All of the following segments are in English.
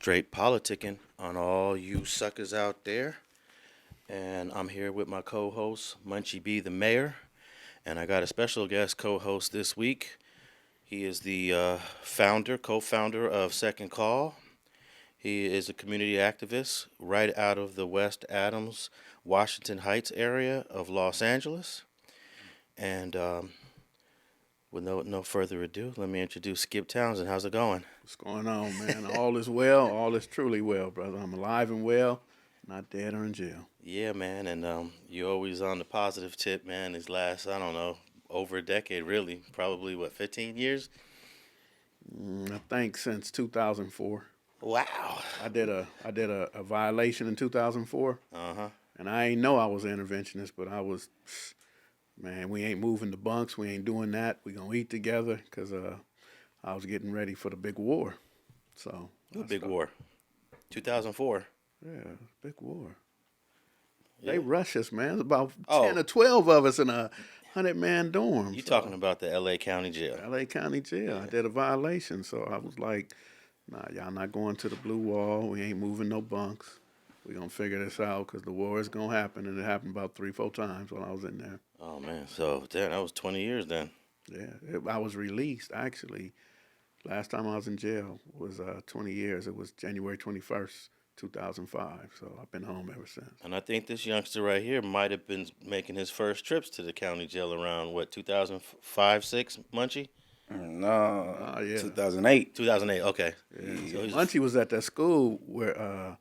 Straight politicking on all you suckers out there. And I'm here with my co-host, Munchie B, the mayor. And I got a special guest co-host this week. He is the co-founder of Second Call. He is a community activist right out of the West Adams, Washington Heights area of Los Angeles. And with no further ado, let me introduce Skipp Townsend. How's it going? What's going on, man? All is well. All is truly well, brother. I'm alive and well, not dead or in jail. Yeah, man, and you're always on the positive tip, man. These last, I don't know, over a decade, really. Probably, 15 years? I think since 2004. Wow. I did a violation in 2004. Uh-huh. And I ain't know I was an interventionist, but I was, man, we ain't moving the bunks. We ain't doing that. We gonna eat together because I was getting ready for the big war. So What big war? 2004. Yeah, big war. Yeah. They rush us, man. It's about 10 or 12 of us in a 100-man dorm. You talking about the L.A. County Jail? L.A. County Jail. Yeah. I did a violation, so I was like, nah, y'all not going to the blue wall. We ain't moving no bunks. We gonna figure this out because the war is gonna happen, and it happened about 3-4 times while I was in there. Oh, man. So, damn, that was 20 years then. Yeah, I was released, actually. Last time I was in jail was 20 years. It was January 21st, 2005, so I've been home ever since. And I think this youngster right here might have been making his first trips to the county jail around, 2005, 6, Munchie? No, yeah. 2008. 2008, okay. Yeah. So Munchie was at that school where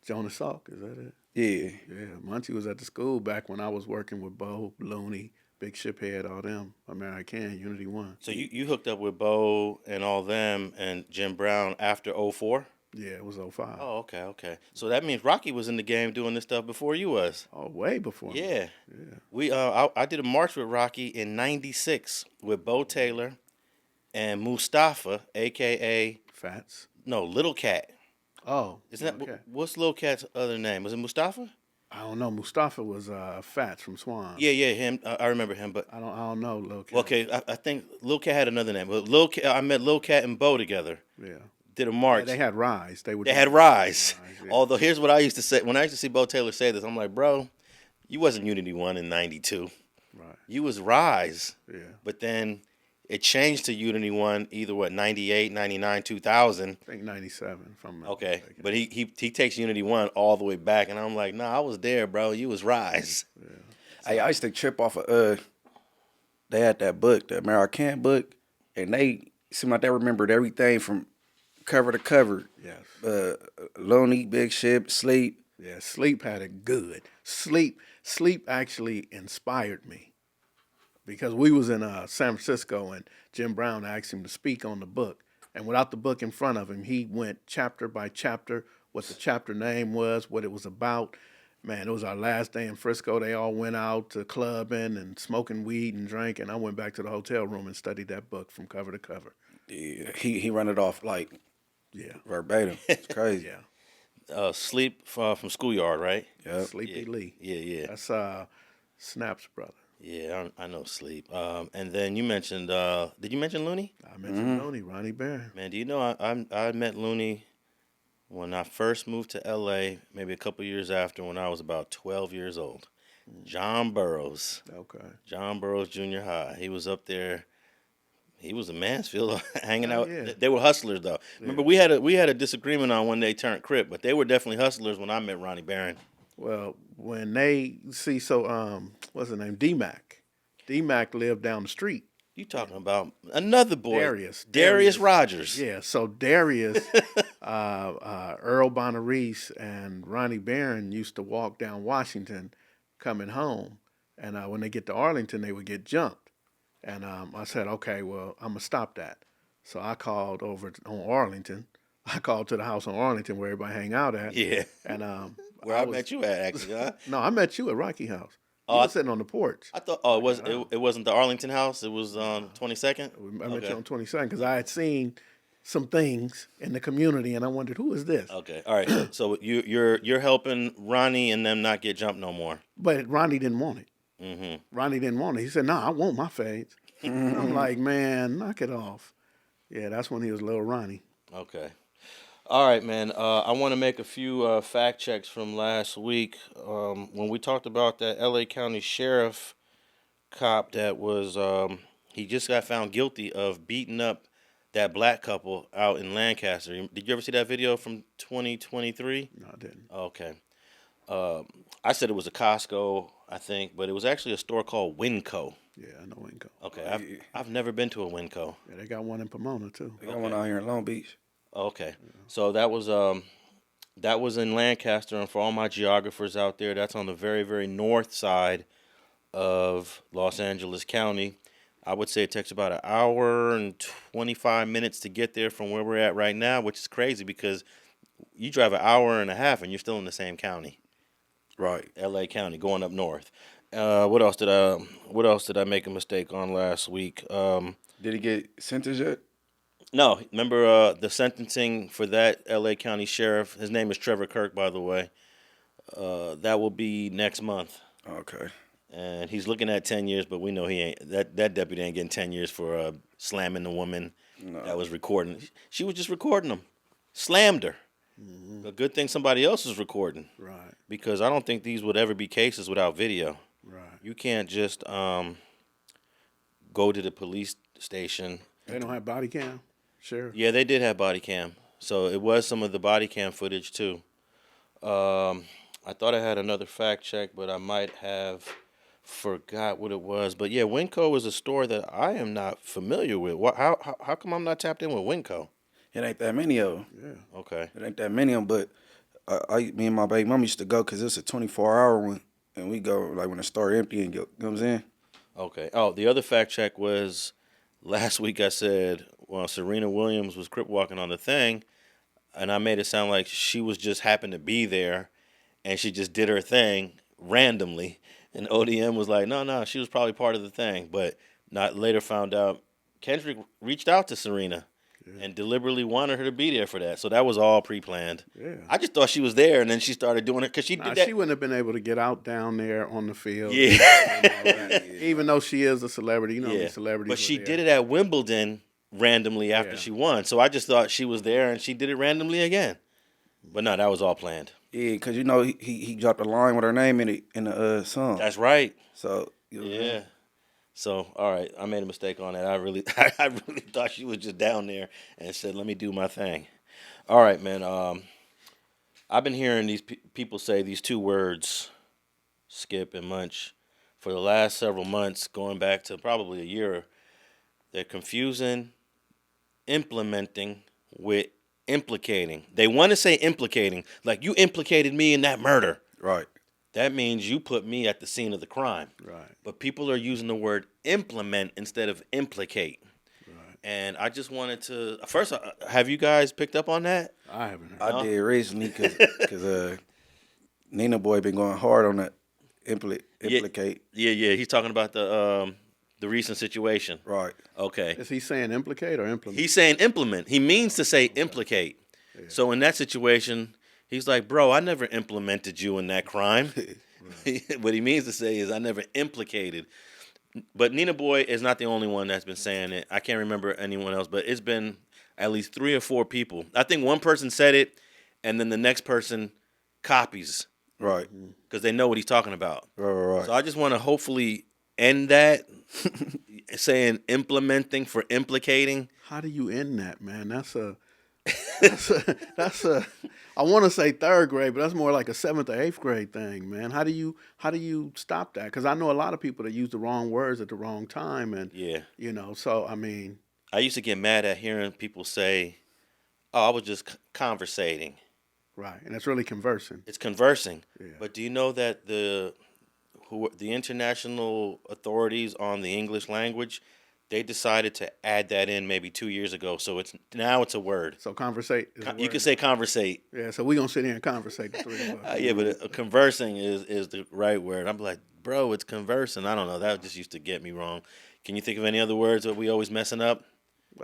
Jonas Salk, is that it? Yeah. Yeah, Munchie was at the school back when I was working with Babolouie, Big Shiphead, all them, American, Unity 1. So you hooked up with Bo and all them and Jim Brown after 04? Yeah, it was 05. Oh, okay. So that means Rocky was in the game doing this stuff before you was. Oh, way before me. Yeah. Yeah. We I did a march with Rocky in '96 with Bo Taylor and Mustafa, aka Little Cat. Oh, Isn't that what's Little Cat's other name? Was it Mustafa? I don't know. Mustafa was Fats from Swan. Yeah, him. I remember him, but I don't know Lil Cat. Okay, I think Lil Cat had another name. But I met Lil Cat and Bo together. Yeah. Did a march. Yeah, they had Rise. They had Rise. Yeah. Although here's what I used to say when I used to see Bo Taylor say this, I'm like, bro, you wasn't Unity 1 in '92. Right. You was Rise. Yeah. But then it changed to Unity 1 either 98, 99, 2000. I think 97 from Okay. But he takes Unity 1 all the way back and I'm like, nah, I was there, bro. You was Rise. Yeah. I used to trip off of they had that book, the American book, and they seemed like they remembered everything from cover to cover. Yes. Lonely, Big Ship, Sleep. Yeah, Sleep had it good. Sleep actually inspired me. Because we was in San Francisco and Jim Brown asked him to speak on the book. And without the book in front of him, he went chapter by chapter, what the chapter name was, what it was about. Man, it was our last day in Frisco. They all went out to clubbing and smoking weed and drinking. I went back to the hotel room and studied that book from cover to cover. Yeah, he run it off like verbatim. It's crazy. Yeah. Sleep from Schoolyard, right? Yeah. Sleepy Lee. Yeah. That's Snap's brother. Yeah, I know Sleep. And then you mentioned, did you mention Looney? I mentioned Looney, Ronnie Barron. Man, do you know I met Looney when I first moved to L.A., maybe a couple years after when I was about 12 years old. John Burroughs. Okay. John Burroughs Junior High. He was up there. He was in Mansfield hanging out. Yeah. They were hustlers, though. Yeah. Remember, we had a disagreement on when they turned Crip, but they were definitely hustlers when I met Ronnie Barron. Well, when they what's his name? D-Mac. D-Mac lived down the street. You talking about another boy. Darius Rogers. Yeah, so Darius, Earl Bonareese, and Ronnie Barron used to walk down Washington coming home. And when they get to Arlington, they would get jumped. And I said, okay, well, I'm going to stop that. So I called over on Arlington. I called to the house on Arlington where everybody hang out at. Yeah. And where I met you at, actually, huh? No, I met you at Rocky House. You were sitting on the porch. I thought, it wasn't the Arlington house. It was on 22nd. I met you on 22nd because I had seen some things in the community, and I wondered, who is this? Okay, all right. So you're helping Ronnie and them not get jumped no more. But Ronnie didn't want it. Mm-hmm. Ronnie didn't want it. He said, "No, I want my fades." I'm like, man, knock it off. Yeah, that's when he was little Ronnie. Okay. All right, man. I want to make a few fact checks from last week. When we talked about that L.A. County Sheriff cop that was, he just got found guilty of beating up that black couple out in Lancaster. Did you ever see that video from 2023? No, I didn't. Okay. I said it was a Costco, I think, but it was actually a store called Winco. Yeah, I know Winco. Okay, I've never been to a Winco. Yeah, they got one in Pomona too. They got one out here in Long Beach. Okay, so that was in Lancaster, and for all my geographers out there, that's on the very, very north side of Los Angeles County. I would say it takes about an hour and 25 minutes to get there from where we're at right now, which is crazy because you drive an hour and a half and you're still in the same county. Right. L.A. County, going up north. What else did I make a mistake on last week? Did he get sentenced yet? No, remember the sentencing for that L.A. County sheriff? His name is Trevor Kirk, by the way. That will be next month. Okay. And he's looking at 10 years, but we know he ain't. That deputy ain't getting 10 years for slamming the woman that was recording. She was just recording him. Slammed her. A good thing somebody else is recording. Right. Because I don't think these would ever be cases without video. Right. You can't just go to the police station. They don't have body cam, Sheriff. Yeah, they did have body cam. So it was some of the body cam footage too. I thought I had another fact check, but I might have forgot what it was. But yeah, Winco is a store that I am not familiar with. How come I'm not tapped in with Winco? It ain't that many of them. Yeah. Okay. It ain't that many of them, but me and my baby mom used to go because it's a 24-hour one, and we go like when the store empty and go, you know what I'm saying? Okay. Oh, the other fact check was last week I said, well, Serena Williams was crip walking on the thing, and I made it sound like she was just happened to be there, and she just did her thing randomly. And ODM was like, no, she was probably part of the thing. But not later found out Kendrick reached out to Serena and deliberately wanted her to be there for that. So that was all pre-planned. Yeah. I just thought she was there, and then she started doing it because she did that. She wouldn't have been able to get out down there on the field. Yeah. And all that. Even though she is a celebrity, you know, Yeah. the celebrities. But she were did there. it at Wimbledon randomly after Yeah. she won. So I just thought she was there, and she did it randomly again. But no, that was all planned. Yeah, because you know he dropped a line with her name in the song. That's right. So you know, Yeah. So, all right, I made a mistake on that. I really thought she was just down there and said, "Let me do my thing." All right, man. I've been hearing these people say these two words, Skip and Munch, for the last several months, going back to probably a year. They're confusing implementing with implicating. They want to say implicating, like you implicated me in that murder. right. That means you put me at the scene of the crime. Right. But people are using the word implement instead of implicate. Right. And I just wanted to first, have you guys picked up on that? I haven't heard. I did recently because Nina Boy been going hard on that implicate. Yeah. He's talking about the recent situation. Right. Okay. Is he saying implicate or implement? He's saying implement. He means to say implicate. Yeah. So in that situation, he's like, bro, I never implemented you in that crime. What he means to say is I never implicated. But Nina Boy is not the only one that's been saying it. I can't remember anyone else, but it's been at least 3 or 4 people. I think one person said it, and then the next person copies Right. because they know what he's talking about. Right. So I just want to hopefully end that saying implementing for implicating. How do you end that, man? That's a I want to say 3rd grade, but that's more like a 7th or 8th grade thing, man. How do you stop that? Because I know a lot of people that use the wrong words at the wrong time, and Yeah. you know. So I mean, I used to get mad at hearing people say, "Oh, I was just conversating." right, and it's really conversing. It's conversing. Yeah. But do you know that the international authorities on the English language, they decided to add that in maybe 2 years ago. So it's a word. So conversate. Is a You word. can say conversate. Yeah. So we gonna sit here and conversate the 3 of us. Yeah, but conversing is the right word. I'm like, bro, it's conversing. I don't know. That just used to get me wrong. Can you think of any other words that we always messing up?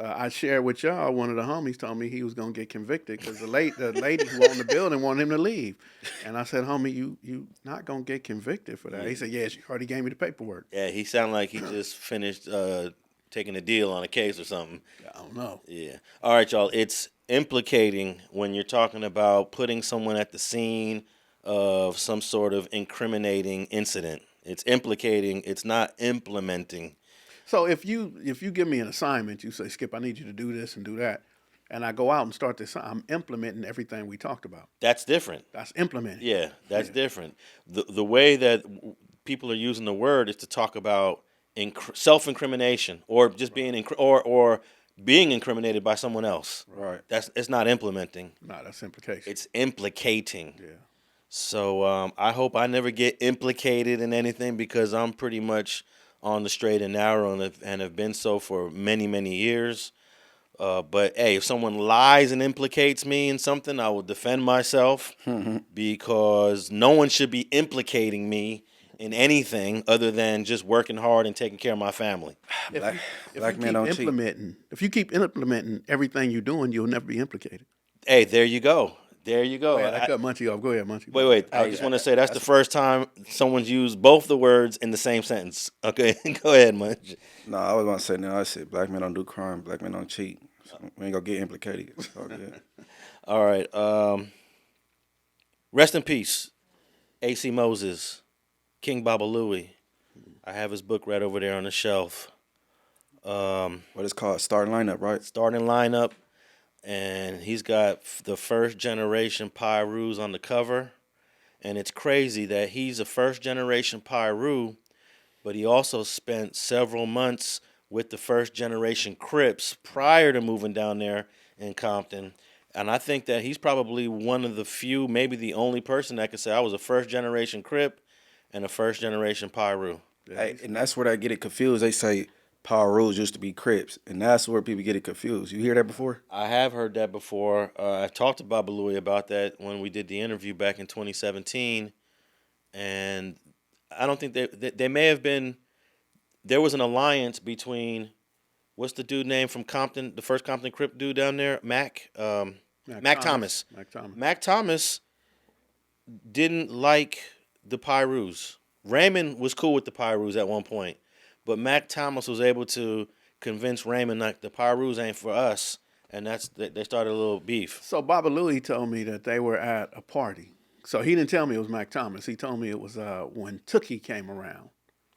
I shared with y'all. One of the homies told me he was gonna get convicted because the lady who owned the building wanted him to leave, and I said, "Homie, you not gonna get convicted for that." He said, "Yeah, she already gave me the paperwork." Yeah, he sounded like he just finished taking a deal on a case or something. I don't know. Yeah. All right, y'all. It's implicating when you're talking about putting someone at the scene of some sort of incriminating incident. It's implicating. It's not implementing. So if you give me an assignment, you say, Skip, I need you to do this and do that, and I go out and start this, I'm implementing everything we talked about. That's different. That's implementing. Yeah, that's different. The way that people are using the word is to talk about self-incrimination or just being or being incriminated by someone else. Right. It's not implementing. No, that's implication. It's implicating. Yeah. So I hope I never get implicated in anything because I'm pretty much on the straight and narrow and have been so for many, many years. But hey, if someone lies and implicates me in something, I will defend myself because no one should be implicating me in anything other than just working hard and taking care of my family. Black If man don't cheat. if you keep implementing everything you're doing, you'll never be implicated. Hey, there you go. There you go. I cut Munchie off. Go ahead, Munchie. Wait. I just want to say that's the first time someone's used both the words in the same sentence. Okay, go ahead, Munch. No, I was gonna say no. I said black men don't do crime. Black men don't cheat. So we ain't gonna get implicated. It's all good. All right. Rest in peace, A.C. Moses, King Bobalouie. I have his book right over there on the shelf. What it's called? Starting lineup, right? Starting lineup. And he's got the first generation Pyrus on the cover. And it's crazy that he's a first generation Pyru, but he also spent several months with the first generation Crips prior to moving down there in Compton. And I think that he's probably one of the few, maybe the only person that could say I was a first generation Crip and a first generation Pyru. Hey, and that's where I get it confused. They say Power Rules used to be Crips, and that's where people get it confused. You hear that before? I have heard that before. I talked to Babolouie about that when we did the interview back in 2017, and I don't think they may have been. There was an alliance between what's the dude name from Compton, the first Compton Crip dude down there, Mac Thomas. Mac Thomas. Mac Thomas didn't like the Pyrus. Raymond was cool with the Pyrus at one point. But Mac Thomas was able to convince Raymond like the Pyrus ain't for us, and they started a little beef. So Babolouie told me that they were at a party. So he didn't tell me it was Mac Thomas. He told me it was when Tookie came around.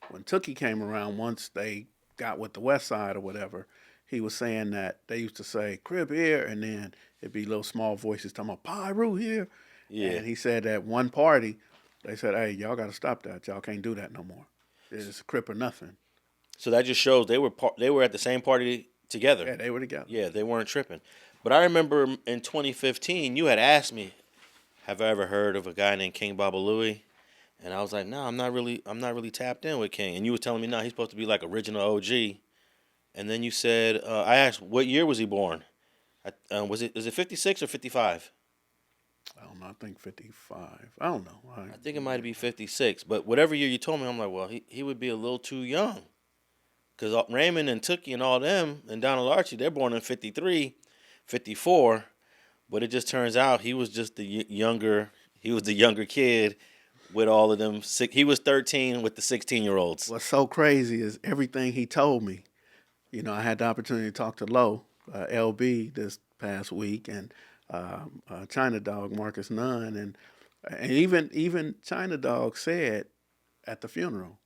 When Tookie came around, once they got with the West Side or whatever, he was saying that they used to say Crib here, and then it'd be little small voices talking about Pyru here. Yeah. And he said at one party, they said, "Hey, y'all got to stop that. Y'all can't do that no more. It's Crip or nothing." So that just shows they were at the same party together. Yeah, they were together. Yeah, they weren't tripping. But I remember in 2015, you had asked me, "Have I ever heard of a guy named King Bobalouie?" And I was like, "No, I'm not really tapped in with King." And you were telling me, "No, he's supposed to be like original OG." And then you said, I asked, "What year was he born?" Is it 56 or 55? I don't know. I think 55. I don't know. I think it might be 56. But whatever year you told me, I'm like, well, he would be a little too young. Because Raymond and Tookie and all them and Donald Archie, they're born in 53, 54. But it just turns out he was just the younger kid with all of them. He was 13 with the 16-year-olds. What's so crazy is everything he told me. You know, I had the opportunity to talk to Lowe, LB, this past week, and China Dog, Marcus Nunn, and even China Dog said at the funeral,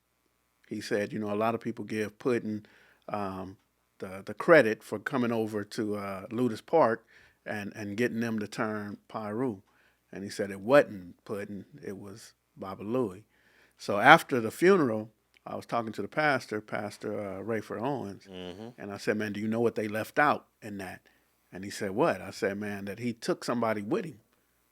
he said, you know, a lot of people give Puddin the credit for coming over to Ludus Park and getting them to turn Pyru. And he said it wasn't Puddin, it was Babolouie. So after the funeral, I was talking to the pastor, Pastor Rayford Owens, and I said, man, do you know what they left out in that? And he said, what? I said, man, that he took somebody with him.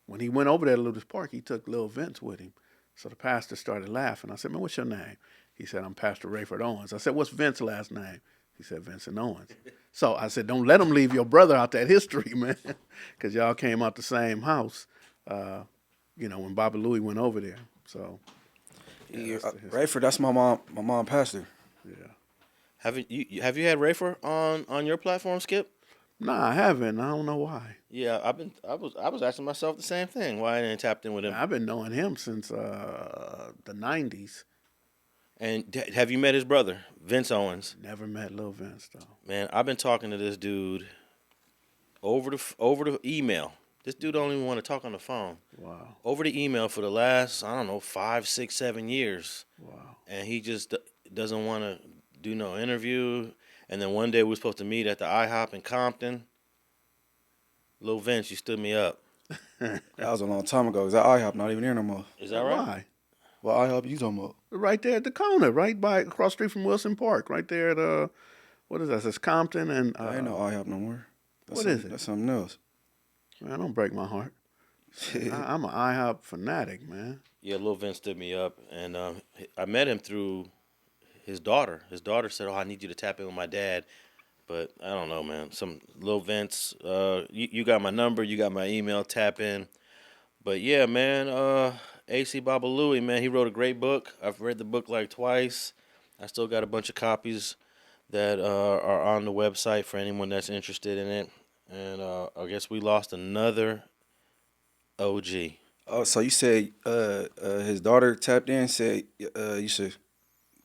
When he went over there to Ludus Park, he took Lil Vince with him. So the pastor started laughing. I said, man, what's your name? He said, I'm Pastor Rayford Owens. I said, what's Vince's last name? He said, Vincent Owens. So I said, don't let him leave your brother out that history, man, because y'all came out the same house, you know, when Babolouie went over there. So, yeah, Rayford, that's my mom pastor. Yeah. Have you had Rayford on your platform, Skip? Nah, I haven't. I don't know why. Yeah, I was asking myself the same thing. Why I didn't tap in with him? I've been knowing him since the 90s. And have you met his brother, Vince Owens? Never met Lil Vince, though. Man, I've been talking to this dude over the email. This dude don't even want to talk on the phone. Wow. Over the email for the last, I don't know, 5, 6, 7 years. Wow. And he just doesn't want to do no interview. And then one day we were supposed to meet at the IHOP in Compton. Lil Vince, you stood me up. That was a long time ago. Is that IHOP not even here no more? Is that right? Why? What IHOP you talking about? Right there at the corner, right by across the street from Wilson Park, right there at what is that? It's Compton and I ain't no IHOP no more. What is it? That's something else. Man, don't break my heart. I'm an IHOP fanatic, man. Yeah, Lil Vince stood me up, and I met him through his daughter. His daughter said, "Oh, I need you to tap in with my dad." But I don't know, man. Some Lil Vince, you got my number, you got my email, tap in. But yeah, man, AC Babolouie, man, he wrote a great book. I've read the book like twice. I still got a bunch of copies that are on the website for anyone that's interested in it. And I guess we lost another OG. Oh, so you said his daughter tapped in, said you should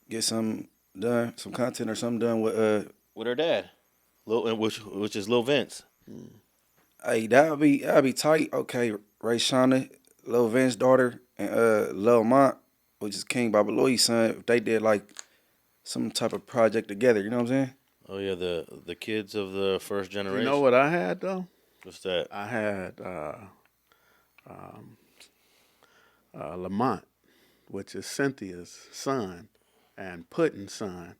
get some done, some content or something done With her dad, which is Lil Vince. Hey, that'd be tight. Okay, Ray Shauna, Lil Vince's daughter, and Lil Mont, which is King Bobalouie's son. If they did like some type of project together, you know what I'm saying? Oh yeah, the kids of the first generation. You know what I had though? What's that? I had Lamont, which is Cynthia's son, and Puddin's son,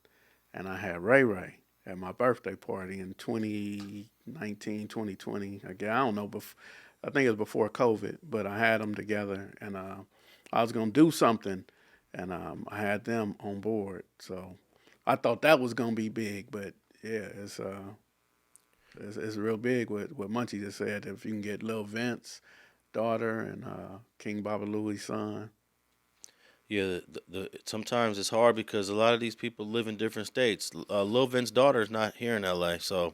and I had Ray Ray at my birthday party in 2019, 2020. Again, I don't know, I think it was before COVID, but I had them together, and I was going to do something, and I had them on board. So I thought that was going to be big, but yeah, it's real big what Munchie just said. If you can get Lil Vince, daughter, and King Bobalouie's son. Yeah, sometimes it's hard because a lot of these people live in different states. Lil Vince's daughter is not here in LA, so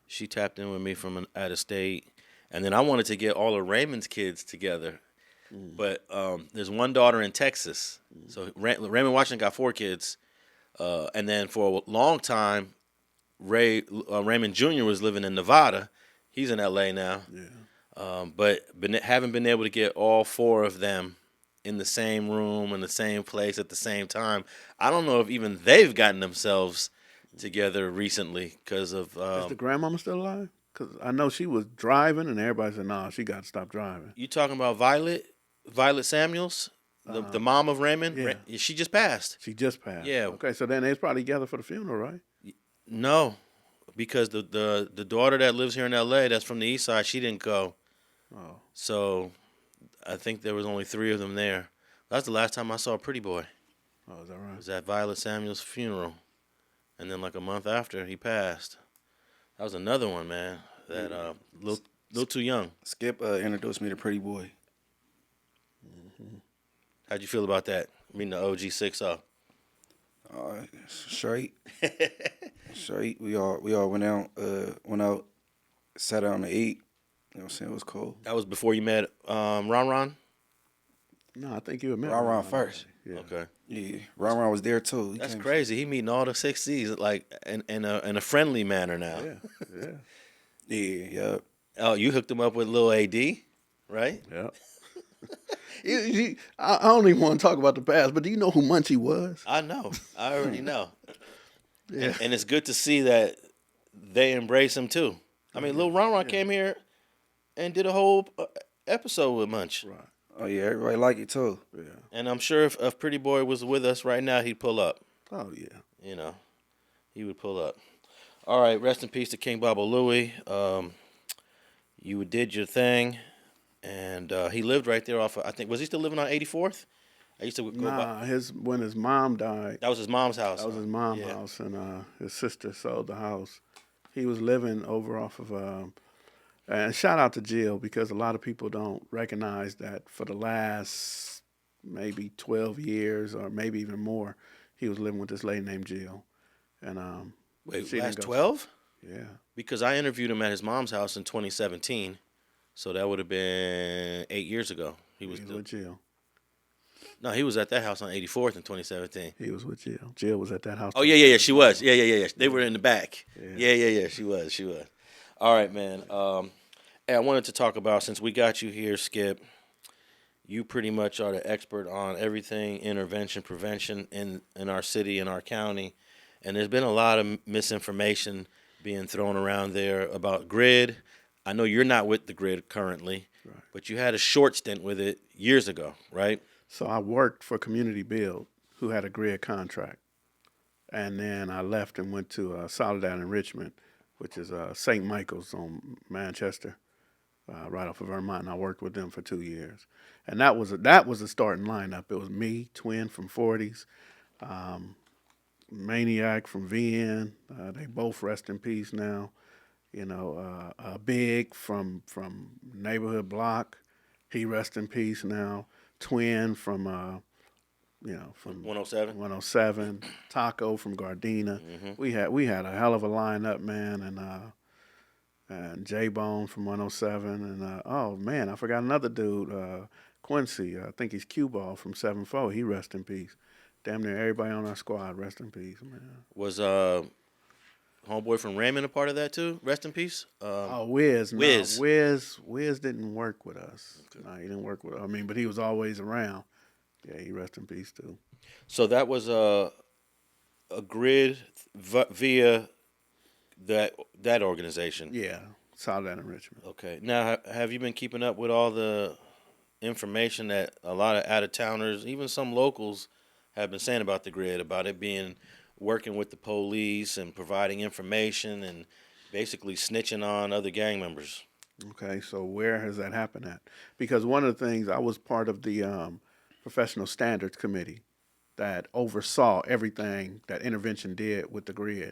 she tapped in with me from out of state. And then I wanted to get all of Raymond's kids together. But there's one daughter in Texas. So Raymond Washington got 4 kids. And then for a long time, Raymond Jr. was living in Nevada. He's in LA now. Yeah. But haven't been able to get all 4 of them in the same room, in the same place at the same time. I don't know if even they've gotten themselves together recently because of... Is the grandmama still alive? Because I know she was driving, and everybody said, "No, she got to stop driving." You talking about Violet Samuels, the mom of Raymond? Yeah. She just passed. She just passed. Yeah. Okay, so then they was probably together for the funeral, right? No, because the daughter that lives here in L.A. that's from the East Side, she didn't go. Oh. So I think there was only 3 of them there. That's the last time I saw Pretty Boy. Oh, is that It right? was at Violet Samuels' funeral. And then like a month after, he passed. That was another one, man. That little too young. Skip introduced me to Pretty Boy. How'd you feel about that? Meeting the OG 6-0. Straight. Straight. We all went out, sat down to eat. You know what I'm saying? It was cool. That was before you met Ron? No, I think you admit Ron first. Yeah. Okay. Yeah, Ron was there too. That's crazy. He meeting all the 6Cs like in a friendly manner now. Yeah. Yeah. Yeah. Oh, you hooked him up with Lil AD, right? Yeah. I don't even want to talk about the past, but do you know who Munchie was? I know. I already know. Yeah. And it's good to see that they embrace him too. I mean, Lil Ron came here and did a whole episode with Munch. Right. Oh yeah, everybody like it too. Yeah. And I'm sure if Pretty Boy was with us right now, he'd pull up. Oh yeah. You know, he would pull up. All right, rest in peace to King Bobalouie. You did your thing, and he lived right there off of, I think, was he still living on 84th? I used to go by. When his mom died, That was his mom's house. that was his mom's Yeah. house, and his sister sold the house. He was living over off of, and shout out to Jill, because a lot of people don't recognize that for the last maybe 12 years or maybe even more, he was living with this lady named Jill. And Wait, she last didn't go- 12? Yeah. Because I interviewed him at his mom's house in 2017, so that would have been 8 years ago. He was with Jill. No, he was at that house on 84th in 2017. He was with Jill. Jill was at that house. Oh yeah, she was. Yeah. They were in the back. Yeah. She was. All right, man. Hey, I wanted to talk about, since we got you here, Skipp, you pretty much are the expert on everything intervention, prevention in our city, in our county. And there's been a lot of misinformation being thrown around there about GRYD. I know you're not with the GRYD currently, but you had a short stint with it years ago, right? So I worked for Community Build, who had a GRYD contract. And then I left and went to Solidarity Enrichment, which is St. Michael's on Manchester, right off of Vermont. And I worked with them for 2 years. And that was a starting lineup. It was me, Twin from 40s, Maniac from VN. They both rest in peace now. You know, Big from Neighborhood Block. He rest in peace now. Twin from from 107. 107. Taco from Gardena. We had a hell of a lineup, man, and J Bone from 107, and oh man, I forgot another dude, Quincy. I think he's Cue Ball from 7-4. He rest in peace. Damn near everybody on our squad rest in peace, man. Was homeboy from Raymond a part of that too? Rest in peace. Wiz. Wiz. No, Wiz didn't work with us. Okay. No, he didn't work with. I mean, but he was always around. Yeah, he rest in peace too. So that was a GRYD via that organization. Yeah, Solidarity Enrichment. Okay. Now, have you been keeping up with all the information that a lot of out-of-towners, even some locals, have been saying about the GRYD, about it being working with the police and providing information and basically snitching on other gang members? Okay, so where has that happened at? Because one of the things, I was part of the Professional Standards Committee that oversaw everything that intervention did with the GRYD.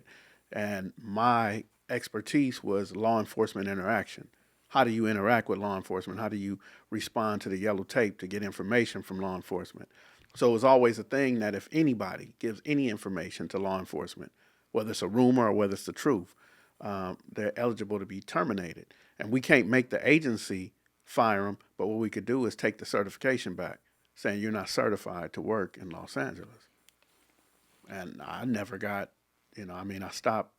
And my expertise was law enforcement interaction. How do you interact with law enforcement? How do you respond to the yellow tape to get information from law enforcement? So it was always a thing that if anybody gives any information to law enforcement, whether it's a rumor or whether it's the truth, they're eligible to be terminated. And we can't make the agency fire them, but what we could do is take the certification back, saying you're not certified to work in Los Angeles. And I never got, I stopped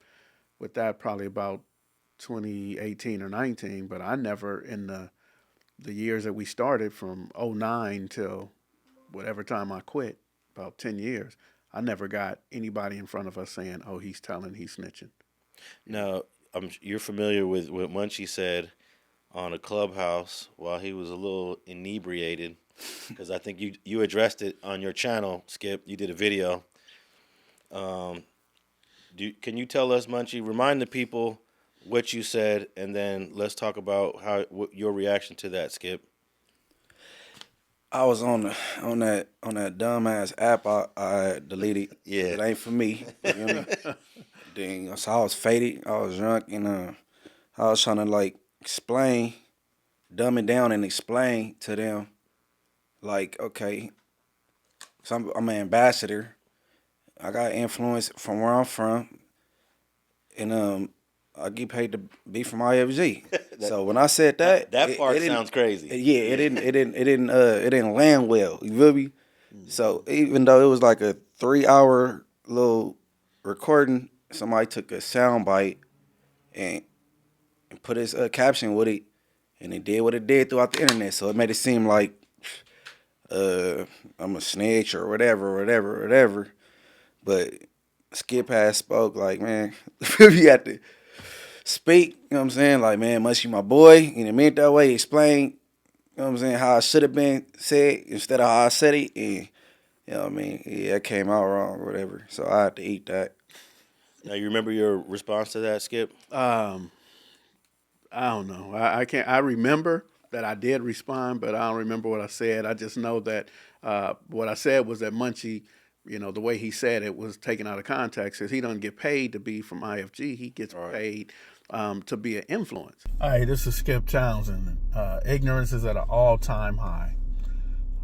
with that probably about 2018 or 19, but I never, in the years that we started from 09 till whatever time I quit, about 10 years, I never got anybody in front of us saying, oh, he's snitching. Now, you're familiar with what Munchie said on a Clubhouse while he was a little inebriated, because I think you addressed it on your channel, Skipp. You did a video. Can you tell us, Munchie, remind the people what you said, and then let's talk about your reaction to that, Skipp. I was on that dumbass app I deleted. Yeah. It ain't for me. You know what I mean? Then, so I was faded. I was drunk, and I was trying to explain, dumb it down, and explain to them, okay, so I'm an ambassador. I got influence from where I'm from, and I get paid to be from IFG. So when I said that part sounds crazy. Yeah, it didn't land well. You feel me? So even though it was like a 3-hour little recording, somebody took a sound bite and put his caption with it, and it did what it did throughout the internet. So it made it seem like I'm a snitch or whatever. But Skipp has spoke man, you got to speak, you know what I'm saying? Man, must you my boy, and it meant that way. Explain, you know what I'm saying, how it should have been said instead of how I said it, and you know what I mean? Yeah, it came out wrong or whatever. So I had to eat that. Now, you remember your response to that, Skipp? I don't know. I can't. I remember that I did respond, but I don't remember what I said. I just know that what I said was that Munchie, the way he said it was taken out of context. Because he doesn't get paid to be from IFG. He gets paid to be an influence. All right, this is Skipp Townsend. Ignorance is at an all-time high.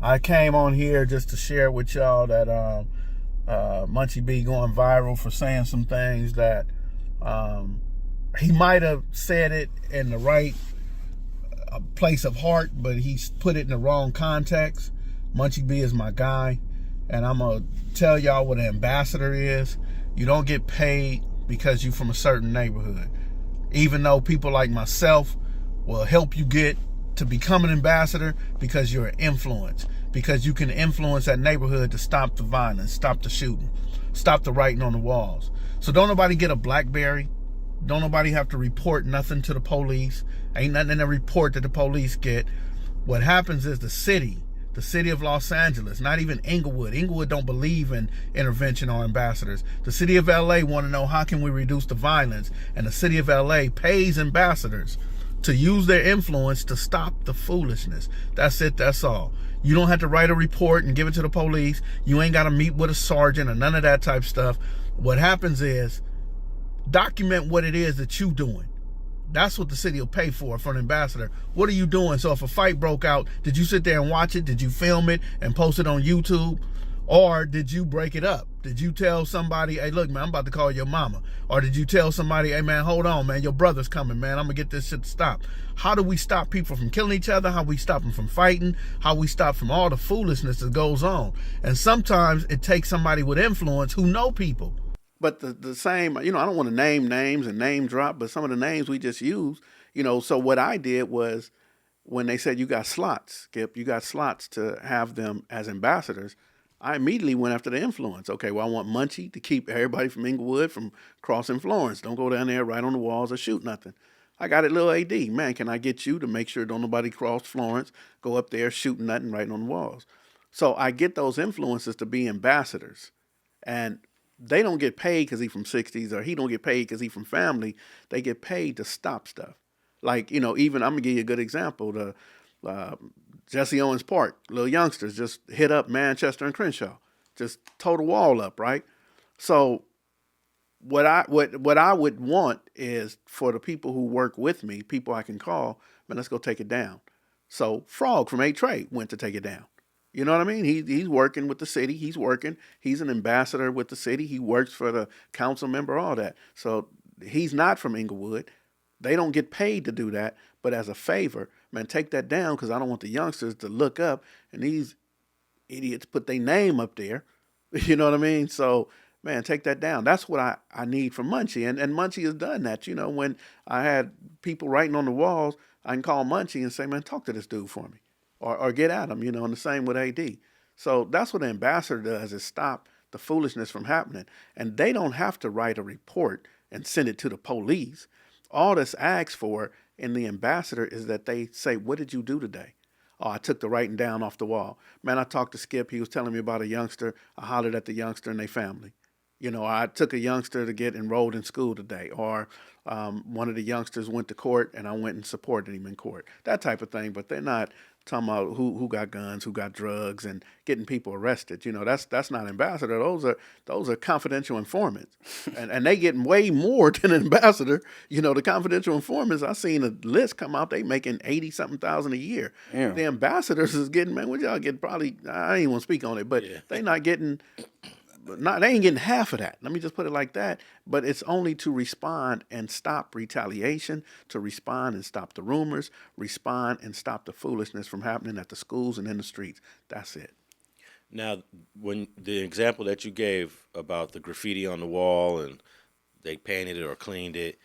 I came on here just to share with y'all that Munchie B going viral for saying some things that he might have said it in the right place of heart, but he's put it in the wrong context. Munchie B is my guy, and I'm going to tell y'all what an ambassador is. You don't get paid because you're from a certain neighborhood. even though people like myself will help you get to become an ambassador because you're an influence, because you can influence that neighborhood to stop the violence, stop the shooting, stop the writing on the walls. So don't nobody get a BlackBerry. Don't nobody have to report nothing to the police. Ain't nothing in the report that the police get. What happens is the city of Los Angeles, not even Inglewood. Inglewood don't believe in intervention or ambassadors. The city of LA want to know how can we reduce the violence, and the city of LA pays ambassadors to use their influence to stop the foolishness. That's it, that's all. You don't have to write a report and give it to the police. You ain't got to meet with a sergeant or none of that type stuff. What happens is, document what it is that you doing. That's what the city will pay for an ambassador. What are you doing? So if a fight broke out, did you sit there and watch it? Did you film it and post it on YouTube? Or did you break it up? Did you tell somebody, hey, look, man, I'm about to call your mama? Or did you tell somebody, hey, man, hold on, man, your brother's coming, man. I'm going to get this shit to stop. How do we stop people from killing each other? How we stop them from fighting? How we stop from all the foolishness that goes on? And sometimes it takes somebody with influence who know people. But the same, I don't want to name names and name drop, but some of the names we just use, so what I did was when they said you got slots, Skipp, you got slots to have them as ambassadors, I immediately went after the influence. Okay, well, I want Munchie to keep everybody from Inglewood from crossing Florence. Don't go down there, right on the walls or shoot nothing. I got it, little AD. Man, can I get you to make sure don't nobody cross Florence, go up there shooting nothing right on the walls? So I get those influences to be ambassadors. And they don't get paid because he from 60s, or he don't get paid because he from family. They get paid to stop stuff. Like, even I'm going to give you a good example. The Jesse Owens Park, little youngsters just hit up Manchester and Crenshaw. Just total wall up, right? So what I would want is for the people who work with me, people I can call, man, let's go take it down. So Frog from 8 Trade went to take it down. You know what I mean? He's working with the city. He's working. He's an ambassador with the city. He works for the council member, all that. So he's not from Inglewood. They don't get paid to do that. But as a favor, man, take that down because I don't want the youngsters to look up and these idiots put their name up there. You know what I mean? So, man, take that down. That's what I need from Munchie. And Munchie has done that. When I had people writing on the walls, I can call Munchie and say, man, talk to this dude for me. Or get at them, and the same with AD. So that's what the ambassador does, is stop the foolishness from happening. And they don't have to write a report and send it to the police. All that's asked for in the ambassador is that they say, what did you do today? Oh, I took the writing down off the wall. Man, I talked to Skipp. He was telling me about a youngster. I hollered at the youngster and their family. I took a youngster to get enrolled in school today. Or one of the youngsters went to court and I went and supported him in court. That type of thing. But they're not talking about who got guns, who got drugs, and getting people arrested. That's not ambassador. Those are confidential informants, and they getting way more than an ambassador. The confidential informants, I seen a list come out. They making 80-something thousand a year. Yeah. The ambassadors is getting, man, what y'all get? Probably, I ain't want to speak on it, but they not getting. They ain't getting half of that. Let me just put it like that. But it's only to respond and stop retaliation, to respond and stop the rumors, respond and stop the foolishness from happening at the schools and in the streets. That's it. Now, when the example that you gave about the graffiti on the wall and they painted it or cleaned it,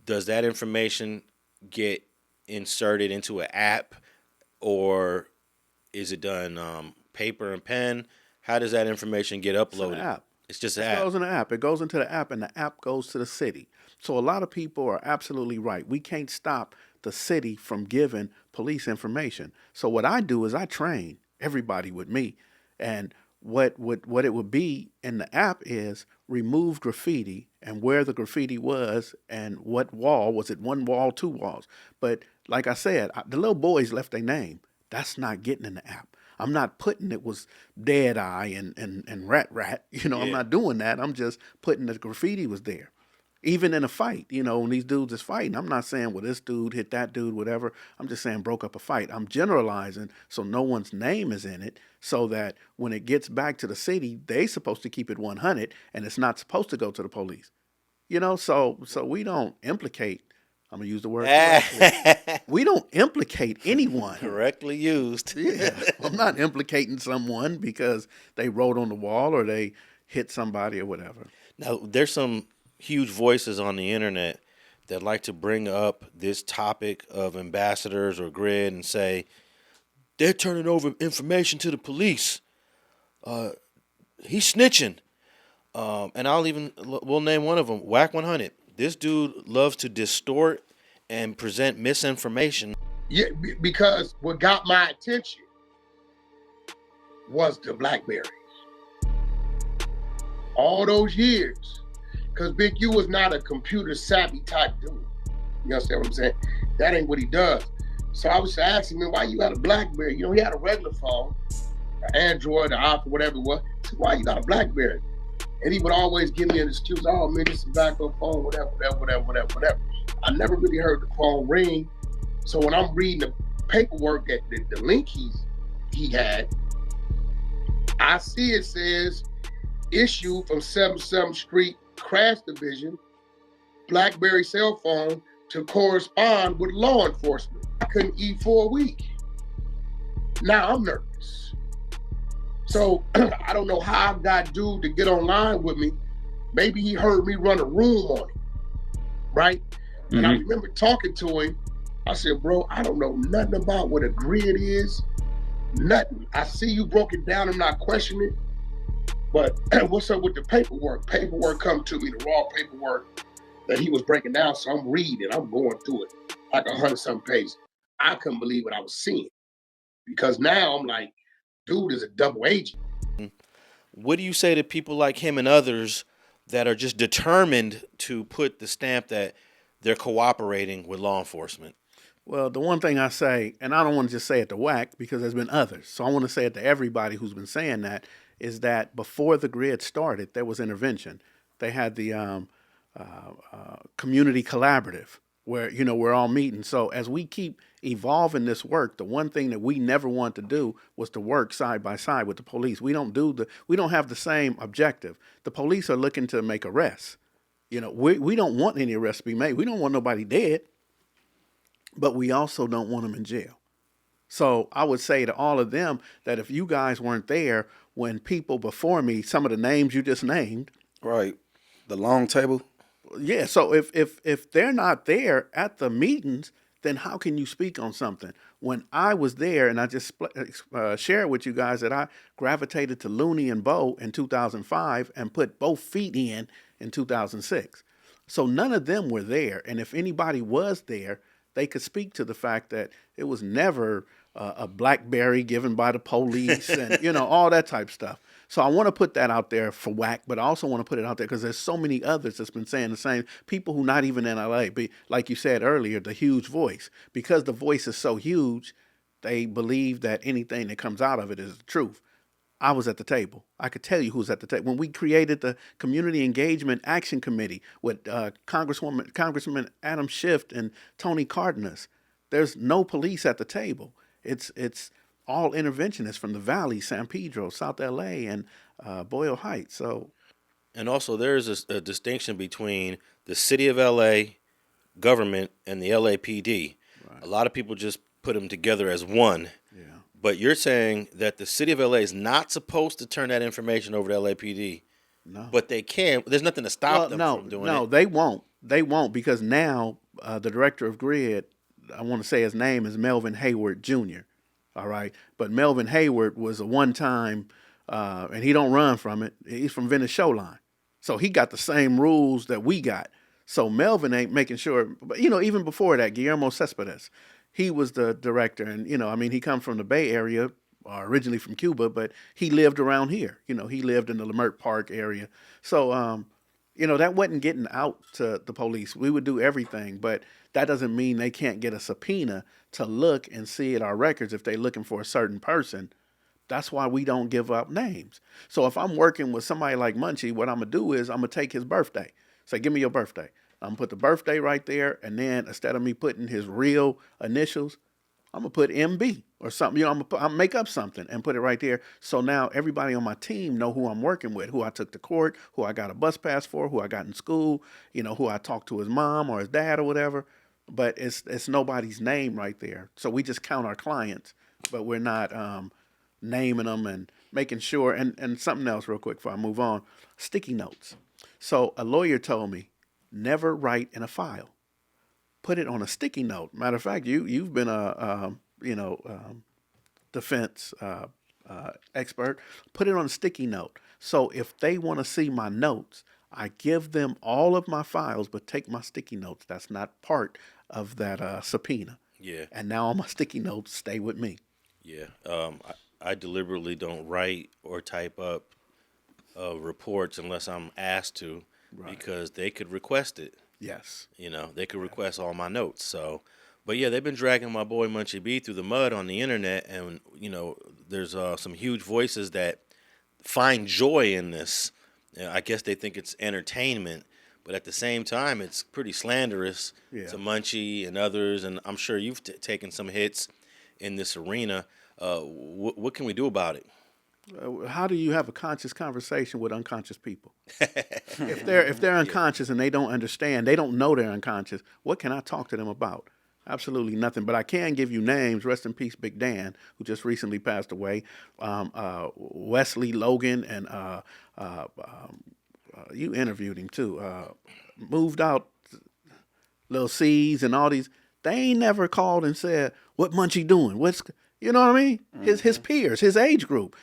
does that information get inserted into an app, or is it done paper and pen? How does that information get uploaded? It's an app. It's just an app. It goes in the app. It goes into the app, and the app goes to the city. So a lot of people are absolutely right. We can't stop the city from giving police information. So what I do is I train everybody with me. And what it would be in the app is remove graffiti and where the graffiti was and what wall. Was it one wall, two walls? But like I said, the little boys left their name. That's not getting in the app. I'm not putting it was Dead Eye and Rat. I'm not doing that. I'm just putting the graffiti was there. Even in a fight, when these dudes is fighting, I'm not saying, well, this dude hit that dude, whatever. I'm just saying broke up a fight. I'm generalizing so no one's name is in it, so that when it gets back to the city, they supposed to keep it 100 and it's not supposed to go to the police. So we don't implicate. I'm going to use the word correctly. We don't implicate anyone. Correctly used. Yeah. I'm not implicating someone because they wrote on the wall or they hit somebody or whatever. Now, there's some huge voices on the internet that like to bring up this topic of ambassadors or GRYD and say they're turning over information to the police. He's snitching. And we'll name one of them, Whack 100. This dude loves to distort and present misinformation. Yeah, because what got my attention was the BlackBerry. All those years, because Big U was not a computer savvy type dude. You understand what I'm saying? That ain't what he does. So I was asking him, why you got a BlackBerry? You know, he had a regular phone, an Android, an iPhone, whatever it was. I said, why you got a BlackBerry? And he would always give me an excuse, oh man, this is a backup phone, whatever. I never really heard the phone ring. So when I'm reading the paperwork, that the link he had, I see it says, issue from 77th Street Crash Division, BlackBerry cell phone to correspond with law enforcement. I couldn't eat for a week. Now I'm nervous. So I don't know how I got dude to get online with me. Maybe he heard me run a room on him, right? Mm-hmm. And I remember talking to him. I said, bro, I don't know nothing about what a GRYD is. Nothing. I see you broke it down. I'm not questioning it. But what's up with the paperwork? Paperwork come to me, the raw paperwork that he was breaking down. So I'm reading, I'm going through it like 100-something pages. I couldn't believe what I was seeing, because now I'm like, dude is a double agent. What do you say to people like him and others that are just determined to put the stamp that they're cooperating with law enforcement? Well, the one thing I say, and I don't want to just say it to Whack because there's been others, so I want to say it to everybody who's been saying that, is that before the GRYD started, there was intervention. They had the community collaborative where, you know, we're all meeting. So as we keep evolving this work, the one thing that we never want to do was to work side by side with the police. We don't have the same objective. The police are looking to make arrests. You know, we don't want any arrests to be made. We don't want nobody dead, but we also don't want them in jail. So I would say to all of them that if you guys weren't there when people before me, some of the names you just named. Right. The long table. Yeah. So if they're not there at the meetings, then how can you speak on something? When I was there, and I just shared with you guys that I gravitated to Looney and Bo in 2005 and put both feet in 2006. So none of them were there. And if anybody was there, they could speak to the fact that it was never a BlackBerry given by the police and, you know, all that type of stuff. So I want to put that out there for Whack, but I also want to put it out there because there's so many others that's been saying the same. People who not even in LA, but like you said earlier, the huge voice. Because the voice is so huge, they believe that anything that comes out of it is the truth. I was at the table. I could tell you who was at the table. When we created the Community Engagement Action Committee with Congressman Adam Schiff and Tony Cardenas, there's no police at the table. It's all interventionists from the Valley, San Pedro, South LA, and Boyle Heights. So, and also there's a distinction between the city of LA government and the LAPD. Right. A lot of people just put them together as one. Yeah. But you're saying that the city of LA is not supposed to turn that information over to LAPD. No. But they can. There's nothing to stop them from doing it. No, they won't. They won't, because now the director of GRYD, I want to say his name is Melvin Hayward Jr., all right? But Melvin Hayward was a one-time, and he don't run from it. He's from Venice Shore Line. So he got the same rules that we got. So Melvin ain't making sure, but, you know, even before that, Guillermo Cespedes, he was the director. And, you know, I mean, he come from the Bay Area, originally from Cuba, but he lived around here. You know, he lived in the Leimert Park area. So, you know, that wasn't getting out to the police. We would do everything, but that doesn't mean they can't get a subpoena to look and see at our records if they're looking for a certain person. That's why we don't give up names. So if I'm working with somebody like Munchie, what I'm going to do is I'm going to take his birthday. Say, give me your birthday. I'm going to put the birthday right there, and then instead of me putting his real initials, I'm going to put MB or something. You know, I'll make up something and put it right there. So now everybody on my team know who I'm working with, who I took to court, who I got a bus pass for, who I got in school, you know, who I talked to his mom or his dad or whatever. But it's nobody's name right there. So we just count our clients, but we're not naming them and making sure. And something else real quick before I move on, sticky notes. So a lawyer told me, never write in a file. put it on a sticky note. Matter of fact, you've been a defense expert. Put it on a sticky note. So if they want to see my notes, I give them all of my files, but take my sticky notes. That's not part of that subpoena. Yeah. And now all my sticky notes stay with me. Yeah. I deliberately don't write or type up reports unless I'm asked to, because they could request it. Yes. They could request all my notes. So, but yeah, they've been dragging my boy Munchie B through the mud on the internet, and there's some huge voices that find joy in this. I guess they think it's entertainment, but at the same time, it's pretty slanderous to Munchie and others. And I'm sure you've taken some hits in this arena. What can we do about it? How do you have a conscious conversation with unconscious people? If they're unconscious and they don't understand, they don't know they're unconscious, what can I talk to them about? Absolutely nothing. But I can give you names. Rest in peace, Big Dan, who just recently passed away. Wesley Logan, and you interviewed him too. Moved out, Lil C's and all these. They ain't never called and said, "What Munchie doing?" You know what I mean? His peers, his age group.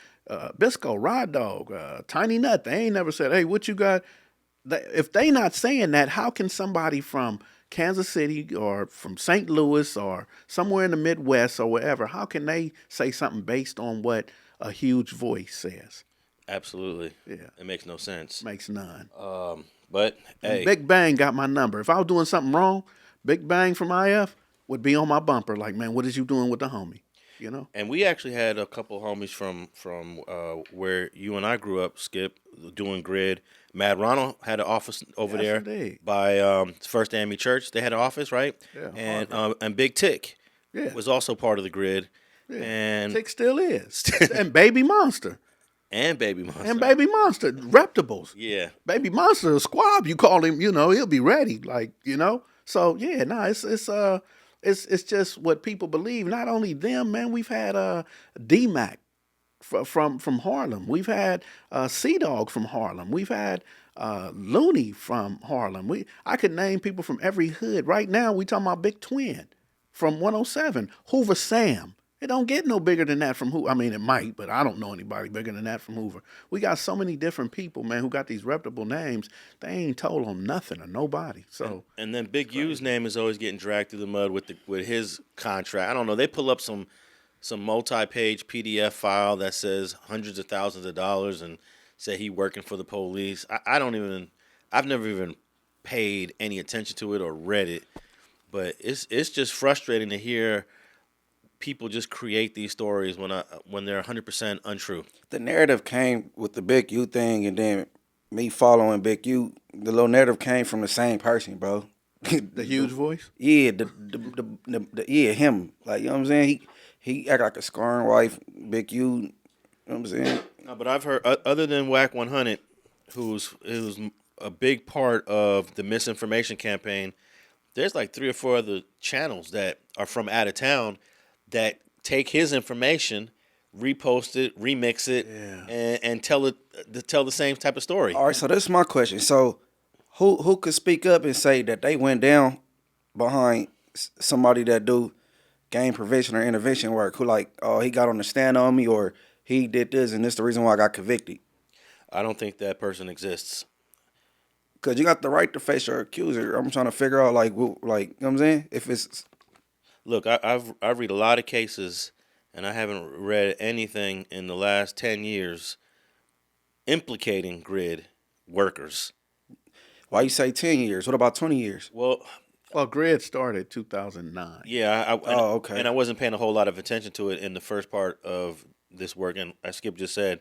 Bisco, Rod Dog, Tiny Nut, they ain't never said, "Hey, what you got?" If they not saying that, how can somebody from Kansas City or from St. Louis or somewhere in the Midwest or wherever, how can they say something based on what a huge voice says? Absolutely. Yeah. It makes no sense. Makes none. But hey, Big Bang got my number. If I was doing something wrong, Big Bang from IF would be on my bumper like, "Man, what is you doing with the homie?" And we actually had a couple homies from where you and I grew up, Skip, doing GRYD. Mad Ronald had an office over there indeed. by First AME Church. They had an office, right? Yeah. And Big Tick Yeah. was also part of the GRYD. Yeah. And Tick still is. And Baby Monster. and Baby Monster. And Baby Monster. Reptables. Yeah. Baby Monster, a squab, you call him, he'll be ready. So yeah, it's just what people believe. Not only them, man, we've had D-Mac from Harlem. We've had Sea-Dog from Harlem. We've had Looney from Harlem. I could name people from every hood. Right now, we talking about Big Twin from 107. Hoover Sam. It don't get no bigger than that from Hoover. I mean, it might, but I don't know anybody bigger than that from Hoover. We got so many different people, man, who got these reputable names. They ain't told on nothing or nobody. So and then Big U's name is always getting dragged through the mud with his contract. I don't know. They pull up some multi-page PDF file that says hundreds of thousands of dollars and say he working for the police. I've never even paid any attention to it or read it, but it's just frustrating to hear people just create these stories when they're 100% untrue. The narrative came with the Big U thing, and then me following Big U. The little narrative came from the same person, bro. the huge voice. Yeah, yeah, him. Like, you know what I'm saying? He act like a scarring wife, Big U. You know what I'm saying? No, but I've heard other than Whack 100, who's a big part of the misinformation campaign. There's like 3 or 4 other channels that are from out of town that take his information, repost it, remix it, and tell the same type of story. All right, so this is my question. So, who could speak up and say that they went down behind somebody that do game prevention or intervention work? Who like, oh, he got on the stand on me, or he did this, and this is the reason why I got convicted? I don't think that person exists. Cause you got the right to face your accuser. I'm trying to figure out, like, you know what I'm saying? If it's Look, I've read a lot of cases, and I haven't read anything in the last 10 years implicating GRYD workers. Why you say 10 years? What about 20 years? Well, GRYD started 2009. yeah. Okay. And I wasn't paying a whole lot of attention to it in the first part of this work, and as Skip just said,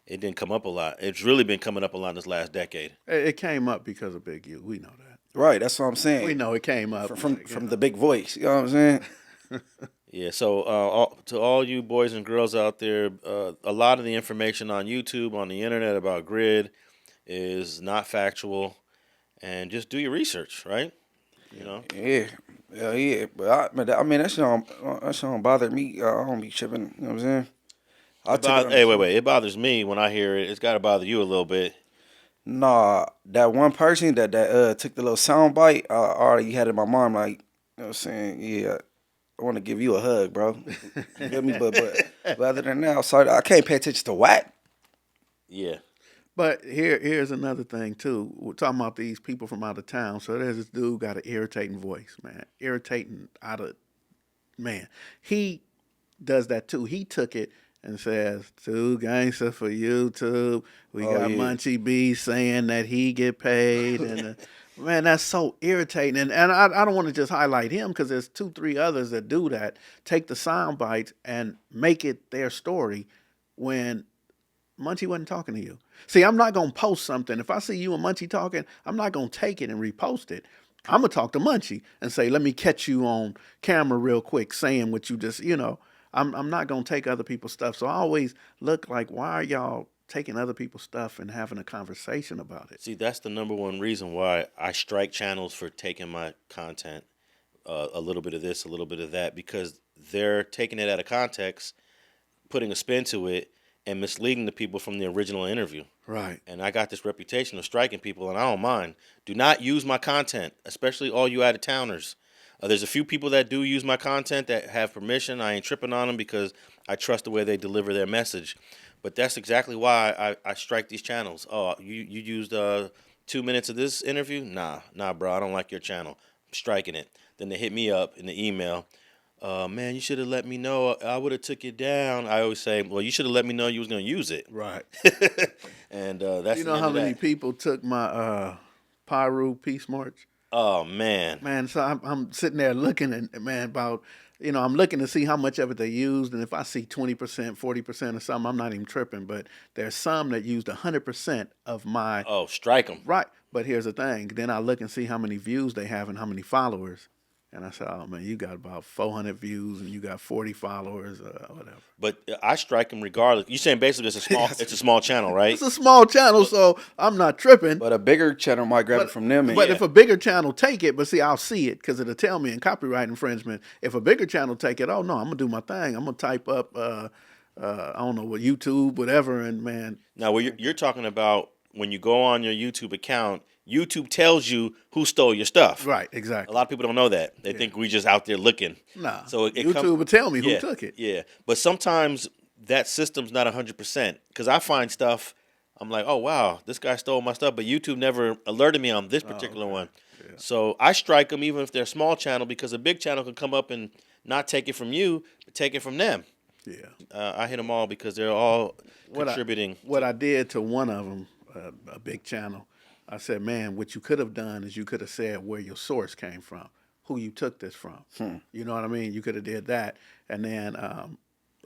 it didn't come up a lot. It's really been coming up a lot this last decade. It came up because of Big U. We know that. Right, that's what I'm saying. We know it came up from the big voice. You know what I'm saying? Yeah, so to all you boys and girls out there, a lot of the information on YouTube, on the internet about GRYD is not factual, and just do your research, right? You know? Yeah. But I mean, that shit don't bother me. I don't be tripping. You know what I'm saying? Wait. It bothers me when I hear it. It's got to bother you a little bit. Nah, that one person that took the little sound bite, I already had in my mind, like, what I'm saying? Yeah, I want to give you a hug, bro. You feel me? But other than that, outside, I can't pay attention to what. Yeah. But here's another thing too. We're talking about these people from out of town. So there's this dude got an irritating voice, man. Irritating out of man. He does that too. He took it and says, "Too gangster for YouTube." We Oh, got yeah. Munchie B saying that he get paid, and man, that's so irritating. And I don't want to just highlight him because there's 2, 3 others that do that. Take the sound bites and make it their story when Munchie wasn't talking to you. See, I'm not gonna post something. If I see you and Munchie talking, I'm not gonna take it and repost it. I'm gonna talk to Munchie and say, "Let me catch you on camera real quick, saying what you just, I'm not gonna take other people's stuff." So I always look like, why are y'all taking other people's stuff and having a conversation about it? See, that's the number one reason why I strike channels for taking my content, a little bit of this, a little bit of that, because they're taking it out of context, putting a spin to it, and misleading the people from the original interview. Right. And I got this reputation of striking people, and I don't mind. Do not use my content, especially all you out-of-towners. There's a few people that do use my content that have permission. I ain't tripping on them because I trust the way they deliver their message. But that's exactly why I strike these channels. Oh, you used 2 minutes of this interview? Nah, bro, I don't like your channel. I'm striking it. Then they hit me up in the email. Man, you should have let me know. I would have took it down. I always say, well, you should have let me know you was going to use it. Right. And that's You the know end how of many that. people took my Pyru Peace March? Oh, man. Man, so I'm sitting there looking and man about I'm looking to see how much of it they used, and if I see 20%, 40% or something, I'm not even tripping. But there's some that used 100% of my Oh, strike them. right. But here's the thing: then I look and see how many views they have and how many followers, and I say, "Oh man, you got about 400 views and you got 40 followers, whatever." But I strike them regardless. You're saying basically it's a small channel, right? It's a small channel, so I'm not tripping. But a bigger channel might grab it from them. And But Yeah. if a bigger channel take it, but see, I'll see it because it'll tell me in copyright infringement. If a bigger channel take it, oh no, I'm gonna do my thing. I'm gonna type up, I don't know what YouTube, whatever, and man, Now, what you're talking about when you go on your YouTube account, YouTube tells you who stole your stuff. right, A exactly. lot of people don't know that. They think we just out there looking. Nah, So it YouTube will tell me who Yeah, took it. Yeah, but sometimes that system's not 100% because I find stuff. I'm like, oh wow, this guy stole my stuff, but YouTube never alerted me on this particular one. So I strike them even if they're a small channel because a big channel can come up and not take it from you, but take it from them. Yeah. I hit them all because they're all What contributing. What I did to one of them, a big channel, I said, man, what you could have done is you could have said where your source came from, who you took this from. You know what I mean? You could have did that, and then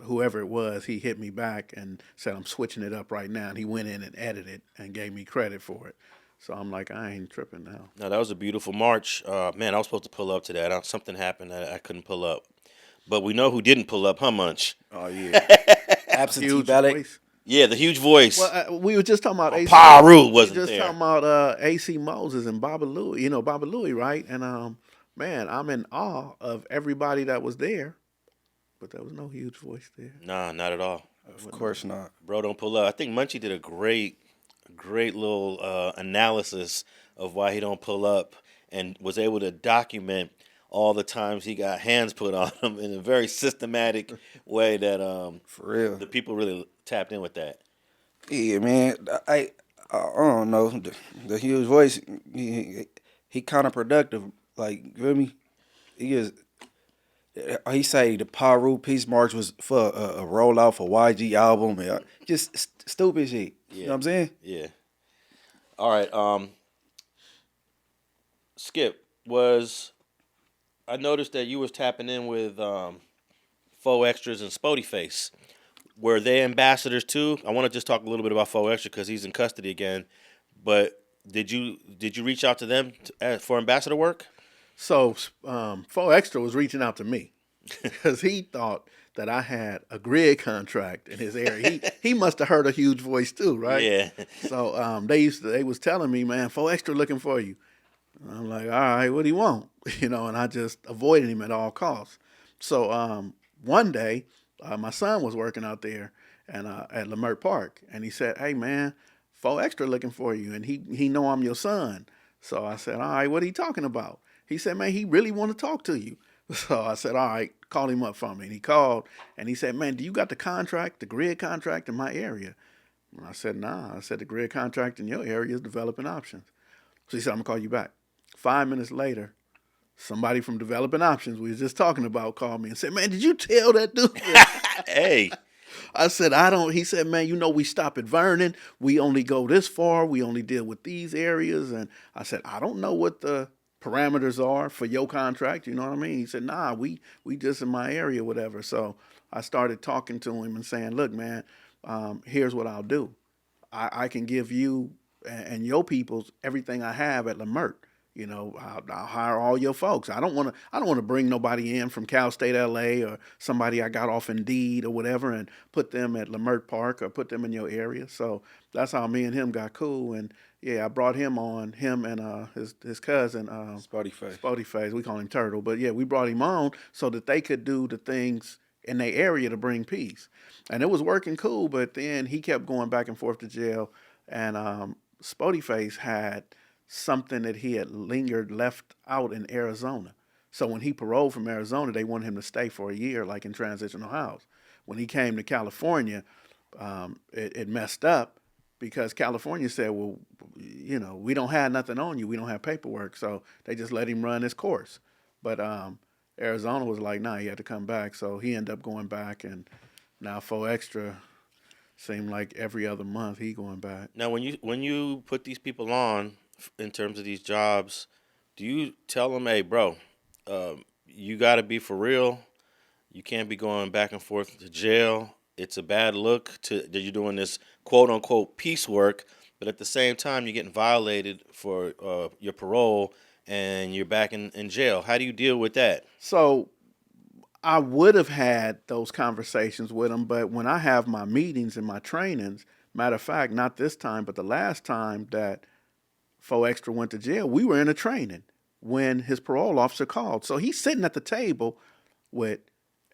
whoever it was, he hit me back and said, I'm switching it up right now, and he went in and edited and gave me credit for it. So I'm like, I ain't tripping now. No, that was a beautiful march. Man, I was supposed to pull up to that. Something happened that I couldn't pull up. But we know who didn't pull up, huh, Munch? Oh yeah, absentee Huge ballot. voice. Yeah, the huge voice. Well, we were just talking about AC. Paru We wasn't just there. talking about AC Moses and Babolouie. You know Babolouie, right? And man, I'm in awe of everybody that was there, but there was no huge voice there. Nah, not at all. Of course not. Bro, don't pull up. I think Munchie did a great little analysis of why he don't pull up and was able to document all the times he got hands put on him in a very systematic way that For real. the people really tapped in with that. Yeah, man. I don't know. The huge voice. He counterproductive. Like, you feel me? He is. He say the Paru Peace March was for a rollout for YG album. And just stupid shit. You know what I'm saying? Yeah. All right. Skip, I noticed that you was tapping in with Faux Extras and Spoety Face. Were they ambassadors too? I want to just talk a little bit about Faux Extra because he's in custody again. But did you reach out to them for ambassador work? So Faux Extra was reaching out to me because he thought that I had a GRYD contract in his area. He must have heard a huge voice too, right? Yeah. So they was telling me, man, Faux Extra looking for you. And I'm like, all right, what do you want? And I just avoided him at all costs. So one day, my son was working out there and at Lamert Park, and he said, hey man, Faux Extra looking for you, and he know I'm your son. So I said, all right, what are you talking about? He said, man, he really want to talk to you. So I said, all right, call him up for me. And he called, and he said, man, do you got the contract, the GRYD contract in my area? And I said, nah. I said, the GRYD contract in your area is developing options. So he said, I'm going to call you back. 5 minutes later, somebody from developing options we was just talking about called me and said, man, did you tell that dude? Hey. I said, I don't. He said, man, you know, we stop at Vernon. We only go this far. We only deal with these areas. And I said, I don't know what the parameters are for your contract. You know what I mean? He said, nah, we just in my area, whatever. So I started talking to him and saying, look, man, here's what I'll do. I can give you and your peoples everything I have at Lamert. You know, I'll hire all your folks. I don't want to bring nobody in from Cal State LA or somebody I got off Indeed or whatever and put them at Lamert Park or put them in your area. So that's how me and him got cool. And yeah, I brought him on, him and his cousin, Spoety Face. Spoety Face. We call him Turtle. But yeah, we brought him on so that they could do the things in their area to bring peace. And it was working cool, but then he kept going back and forth to jail. And Spoety Face had something that he had left out in Arizona. So when he paroled from Arizona, they wanted him to stay for a year, like in transitional house. When he came to California, it messed up because California said, well, you know, we don't have nothing on you. We don't have paperwork. So they just let him run his course. But Arizona was like, nah, he had to come back. So he ended up going back, and now 4 Extra seemed like every other month he going back. Now, when you put these people on in terms of these jobs, do you tell them, hey, bro, you got to be for real. You can't be going back and forth to jail. It's a bad look that you're doing this quote unquote peace work, but at the same time, you're getting violated for your parole and you're back in jail. How do you deal with that? So I would have had those conversations with them, but when I have my meetings and my trainings, matter of fact, not this time, but the last time that 4 Extra went to jail, we were in a training when his parole officer called. So he's sitting at the table with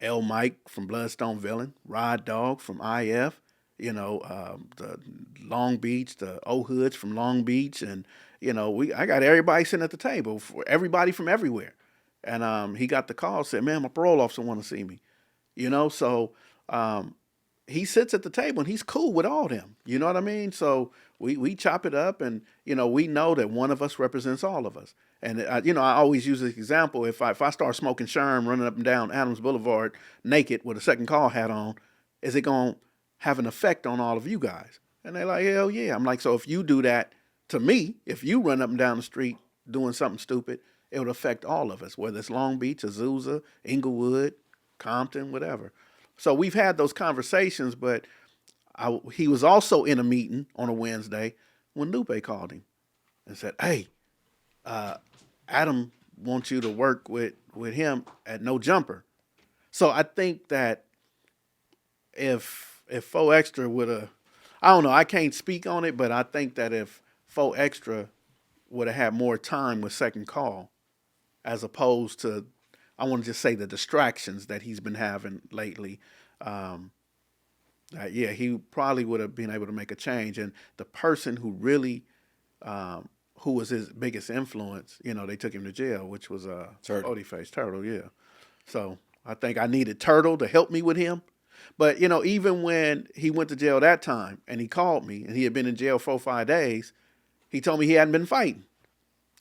L. Mike from Bloodstone Villain, Rod Dog from IF, you know, the Long Beach, the O Hoods from Long Beach, and you know, I got everybody sitting at the table, for everybody from everywhere. And he got the call, said, man, my parole officer want to see me. You know, so he sits at the table and he's cool with all them. You know what I mean? So we chop it up, and, you know, we know that one of us represents all of us. And, you know, I always use this example. If I start smoking Sherm running up and down Adams Boulevard naked with a second call hat on, is it going to have an effect on all of you guys? And they're like, hell yeah. I'm like, so if you do that to me, if you run up and down the street doing something stupid, it would affect all of us, whether it's Long Beach, Azusa, Inglewood, Compton, whatever. So we've had those conversations, but he was also in a meeting on a Wednesday when Lupe called him and said, hey, Adam wants you to work with him at No Jumper. So I think that if 4 Extra would have, I don't know, I can't speak on it, but I think that if 4 Extra would have had more time with Second Call, as opposed to, I want to just say the distractions that he's been having lately, yeah, he probably would have been able to make a change. And the person who really, who was his biggest influence, you know, they took him to jail, which was Spoety Face, Turtle, yeah. So I think I needed Turtle to help me with him. But, you know, even when he went to jail that time and he called me and he had been in jail 4 or 5 days, he told me he hadn't been fighting.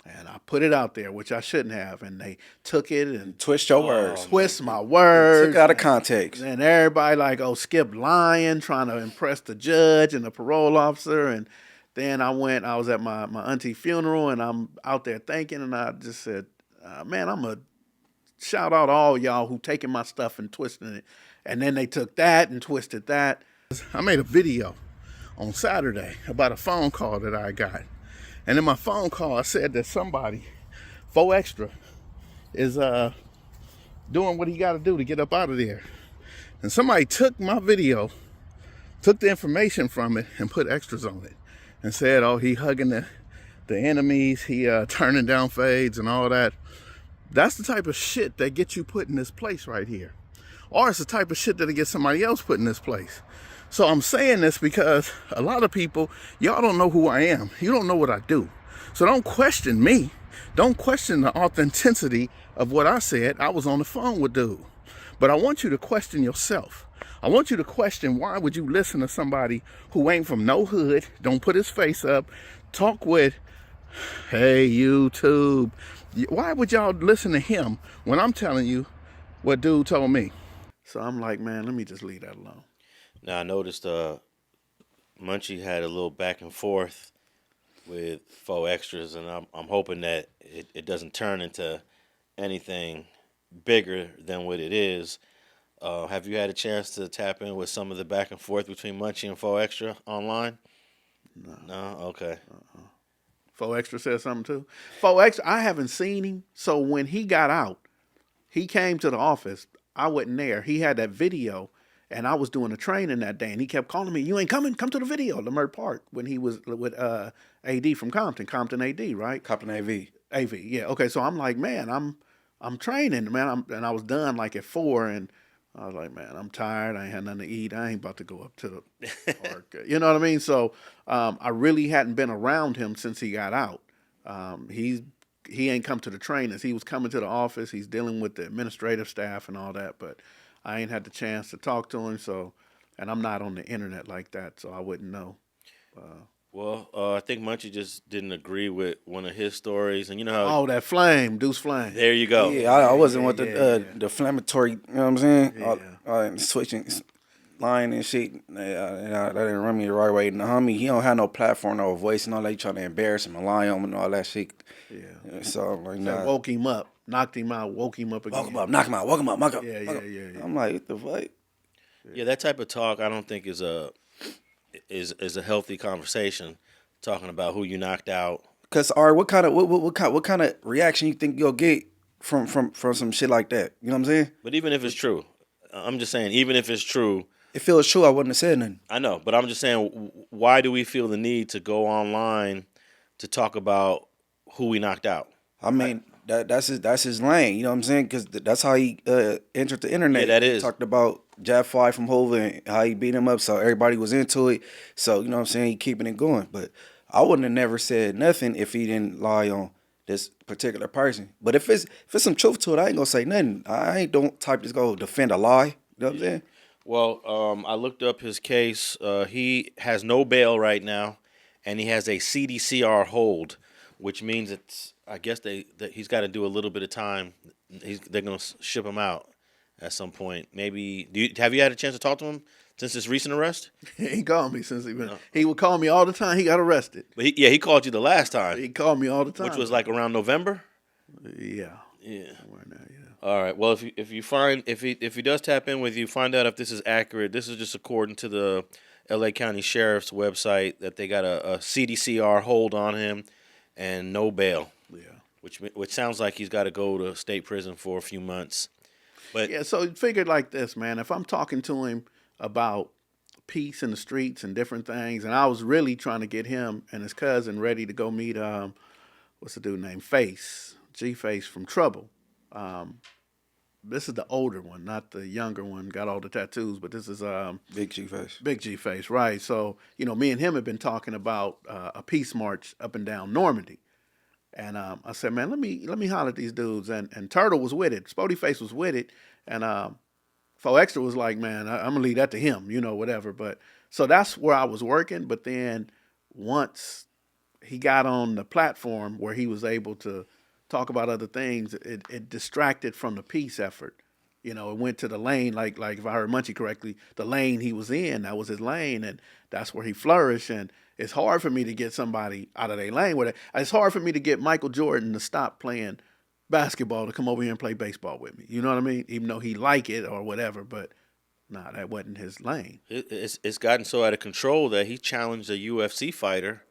And I put it out there, which I shouldn't have. And they took it and twist your words. Twist my words. Took out of context. And everybody like, oh, Skipp lying, trying to impress the judge and the parole officer. And then I was at my auntie funeral, and I'm out there thinking, and I just said, man, I'm going to shout out all y'all who taking my stuff and twisting it. And then they took that and twisted that. I made a video on Saturday about a phone call that I got. And in my phone call, I said that somebody, 4 Extra, is doing what he got to do to get up out of there. And somebody took my video, took the information from it, and put extras on it. And said, oh, he hugging the enemies, he turning down fades and all that. That's the type of shit that gets you put in this place right here. Or it's the type of shit that'll get somebody else put in this place. So I'm saying this because a lot of people, y'all don't know who I am. You don't know what I do. So don't question me. Don't question the authenticity of what I said. I was on the phone with dude. But I want you to question yourself. I want you to question, why would you listen to somebody who ain't from no hood, don't put his face up, talk with, hey, YouTube. Why would y'all listen to him when I'm telling you what dude told me? So I'm like, man, let me just leave that alone. Now I noticed Munchie had a little back and forth with faux extras, and I'm hoping that it doesn't turn into anything bigger than what it is. Have you had a chance to tap in with some of the back and forth between Munchie and faux extra online? No. No? Okay. Faux extra said something too. Faux extra, I haven't seen him. So when he got out, he came to the office. I wasn't there. He had that video, and I was doing a training that day, and he kept calling me, "You ain't coming? Come to the video." Lamert Park, when he was with AD from Compton AD, right? Compton AV. AV, yeah. Okay, so I'm like, man, I'm training, man. And I was done like at 4, and I was like, man, I'm tired. I ain't had nothing to eat. I ain't about to go up to the park. You know what I mean? So I really hadn't been around him since he got out. He ain't come to the trainings. He was coming to the office. He's dealing with the administrative staff and all that, but I ain't had the chance to talk to him. So, and I'm not on the internet like that, so I wouldn't know. Well, I think Munchie just didn't agree with one of his stories, and you know how. Oh, that flame, Deuce Flame. There you go. Yeah, I wasn't with yeah. the deflammatory, you know what I'm saying? Yeah. Switching, lying and shit. That didn't run me the right way. And the homie, he don't have no platform, no voice, and all that. Trying to embarrass him and lie on him and all that shit. Yeah. So I'm like, So nah. woke him up, knocked him out, woke him up again. Woke him up, knock him out, woke him up, knock him Yeah. I'm like, what the fuck? Yeah, that type of talk I don't think is a healthy conversation. Talking about who you knocked out. Cause what kind of reaction you think you'll get from some shit like that? You know what I'm saying? But even if it's true, I'm just saying, even if it's true, if it was true, I wouldn't have said nothing. I know, but I'm just saying, why do we feel the need to go online to talk about who we knocked out? I mean, that's his lane. You know what I'm saying? Because that's how he entered the internet. Yeah, that is. He talked about Jab 5 from Hova and how he beat him up, so everybody was into it. So, you know what I'm saying? He keeping it going. But I wouldn't have never said nothing if he didn't lie on this particular person. But if it's some truth to it, I ain't gonna say nothing. I ain't don't type just go defend a lie. You know what I'm saying? Well, I looked up his case. He has no bail right now, and he has a CDCR hold, which means I guess that he's got to do a little bit of time. They're gonna ship him out at some point. Maybe have you had a chance to talk to him since his recent arrest? He called me since he would call me all the time. He got arrested. But he called you the last time. He called me all the time, which was like around November. Yeah. Somewhere in there, yeah. All right. Well, if he does tap in with you, find out if this is accurate. This is just according to the L.A. County Sheriff's website that they got a CDCR hold on him and no bail. Yeah. Which sounds like he's got to go to state prison for a few months. But yeah, so figured like this, man. If I'm talking to him about peace in the streets and different things, and I was really trying to get him and his cousin ready to go meet what's the dude named Face, G Face from Trouble. This is the older one, not the younger one. Got all the tattoos, but this is Big G Face. Big G Face, right? So me and him have been talking about a peace march up and down Normandy. And I said, man, let me holler at these dudes. And Turtle was with it. Spoety Face was with it. And Faux Extra was like, man, I'm going to leave that to him, whatever. But so that's where I was working. But then once he got on the platform where he was able to talk about other things, it distracted from the peace effort. It went to the lane, like if I heard Munchie correctly, the lane he was in, that was his lane. And that's where he flourished. And it's hard for me to get somebody out of their lane with it. It's hard for me to get Michael Jordan to stop playing basketball to come over here and play baseball with me. You know what I mean? Even though he like it or whatever, but nah, that wasn't his lane. It's gotten so out of control that he challenged a UFC fighter,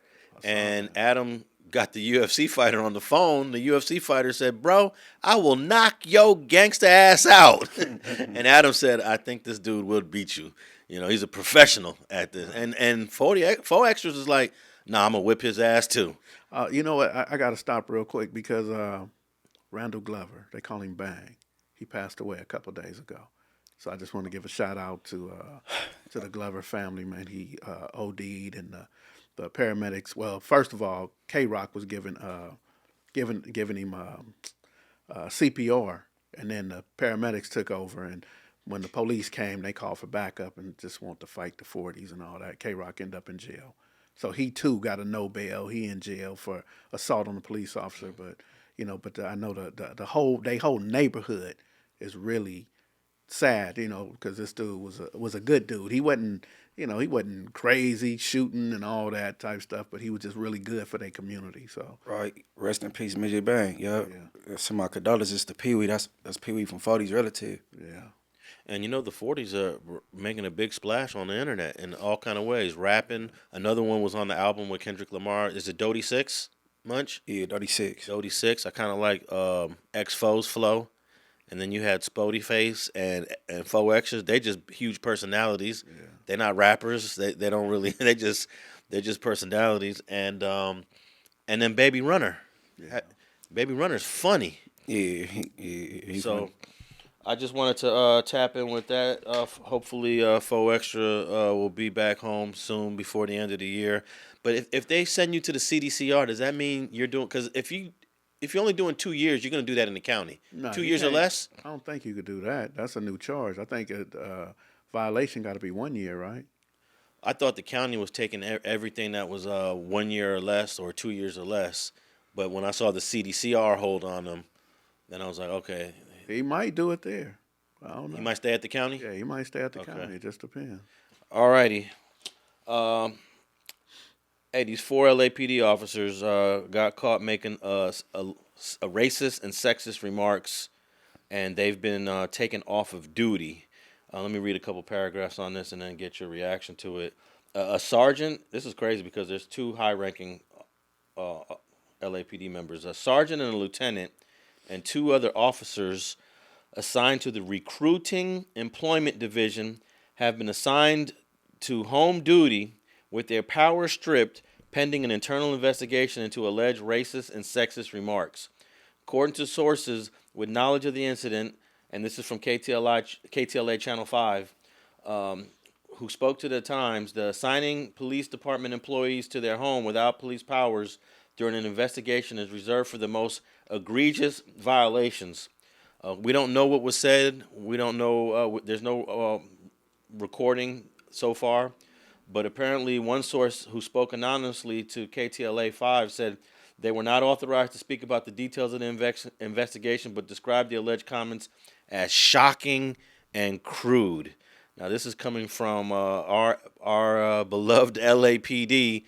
and Adam got the UFC fighter on the phone. The UFC fighter said, "Bro, I will knock your gangsta ass out." And Adam said, "I think this dude will beat you. He's a professional at this." And Faux Extras is like, "Nah, I'm gonna whip his ass too." You know what? I got to stop real quick because Randall Glover, they call him Bang. He passed away a couple days ago. So I just want to give a shout out to the Glover family, man. He OD'd, and the paramedics. Well, first of all, K-Rock was giving him CPR, and then the paramedics took over. And when the police came, they called for backup and just want to fight the 40s and all that. K-Rock ended up in jail, so he too got a no bail. He in jail for assault on a police officer. But I know the whole neighborhood is really sad, because this dude was a good dude. He wasn't crazy shooting and all that type stuff, but he was just really good for their community. So Right. Rest in peace, Midget Bang. Yep. Yeah. Send my condolences to Pee Wee. That's Pee Wee from 40's relative. yeah, And the 40s are making a big splash on the internet in all kind of ways. Rapping. Another one was on the album with Kendrick Lamar. Is it Dodie 6, Munch? Yeah, 36. Dodie 6. I kind of like X-Fo's flow. And then you had Spoety Face and Faux Extras. They just huge personalities. Yeah. They're not rappers. They don't really. They're just personalities. And then Baby Runner. Yeah. Baby Runner's funny. Yeah, he's So funny. I just wanted to tap in with that. Hopefully, Faux Extra will be back home soon before the end of the year. But if they send you to the CDCR, does that mean you're doing? Because if you're only doing 2 years, you're going to do that in the county. No, 2 you years or can't. less? I don't think you could do that. That's a new charge. I think violation got to be 1 year, right? I thought the county was taking everything that was 1 year or less or 2 years or less. But when I saw the CDCR hold on them, then I was like, okay. He might do it there. I don't know. He might stay at the county? Yeah, he might stay at the Okay. county. It just depends. All righty. Hey, these 4 LAPD officers got caught making a racist and sexist remarks, and they've been taken off of duty. Let me read a couple paragraphs on this and then get your reaction to it. A sergeant, this is crazy because there's 2 high-ranking LAPD members, a sergeant and a lieutenant, and 2 other officers assigned to the recruiting employment division have been assigned to home duty with their powers stripped pending an internal investigation into alleged racist and sexist remarks. According to sources with knowledge of the incident, and this is from KTLA Channel 5, who spoke to the Times, the assigning police department employees to their home without police powers during an investigation is reserved for the most egregious violations. We don't know what was said. We don't know. There's no recording so far. But apparently one source who spoke anonymously to KTLA 5 said they were not authorized to speak about the details of the investigation, but described the alleged comments as shocking and crude. Now, this is coming from our beloved LAPD,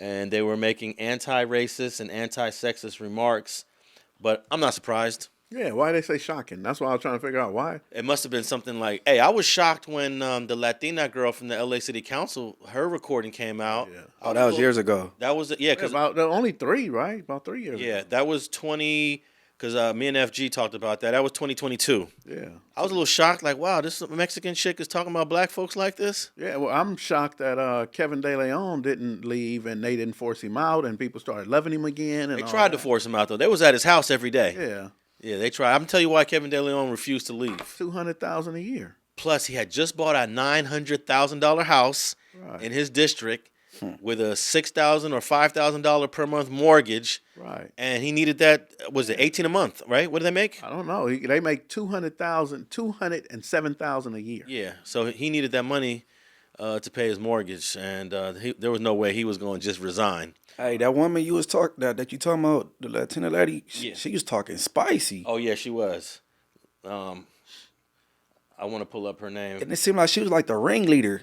and they were making anti-racist and anti-sexist remarks. But I'm not surprised. Yeah, why they say shocking? That's what I was trying to figure out. Why? It must have been something like, hey, I was shocked when the Latina girl from the LA City Council, her recording came out. Yeah. Oh, that was years ago. That was, yeah, because About only 3, right? About 3 years ago. that was 20, because me and FG talked about that. That was 2022. Yeah. I was a little shocked, like, wow, this Mexican chick is talking about black folks like this? Yeah, well, I'm shocked that Kevin De Leon didn't leave and they didn't force him out and people started loving him again. And They all tried to that. force him out, though. They was at his house every day. Yeah, Yeah, they tried. I'm going to tell you why Kevin De Leon refused to leave. $200,000 a year. Plus, he had just bought a $900,000 house Right. in his district with a $6,000 or $5,000 per month mortgage. Right. And he needed that, was it 18 a month, right? What do they make? I don't know. They make $207,000 a year. Yeah, so he needed that money to pay his mortgage, and there was no way he was going to just resign. Hey, that woman you was talking that you talking about, the Latina lady, Yeah. she was talking spicy. Oh, yeah, she was. I want to pull up her name. And it seemed like she was like the ringleader.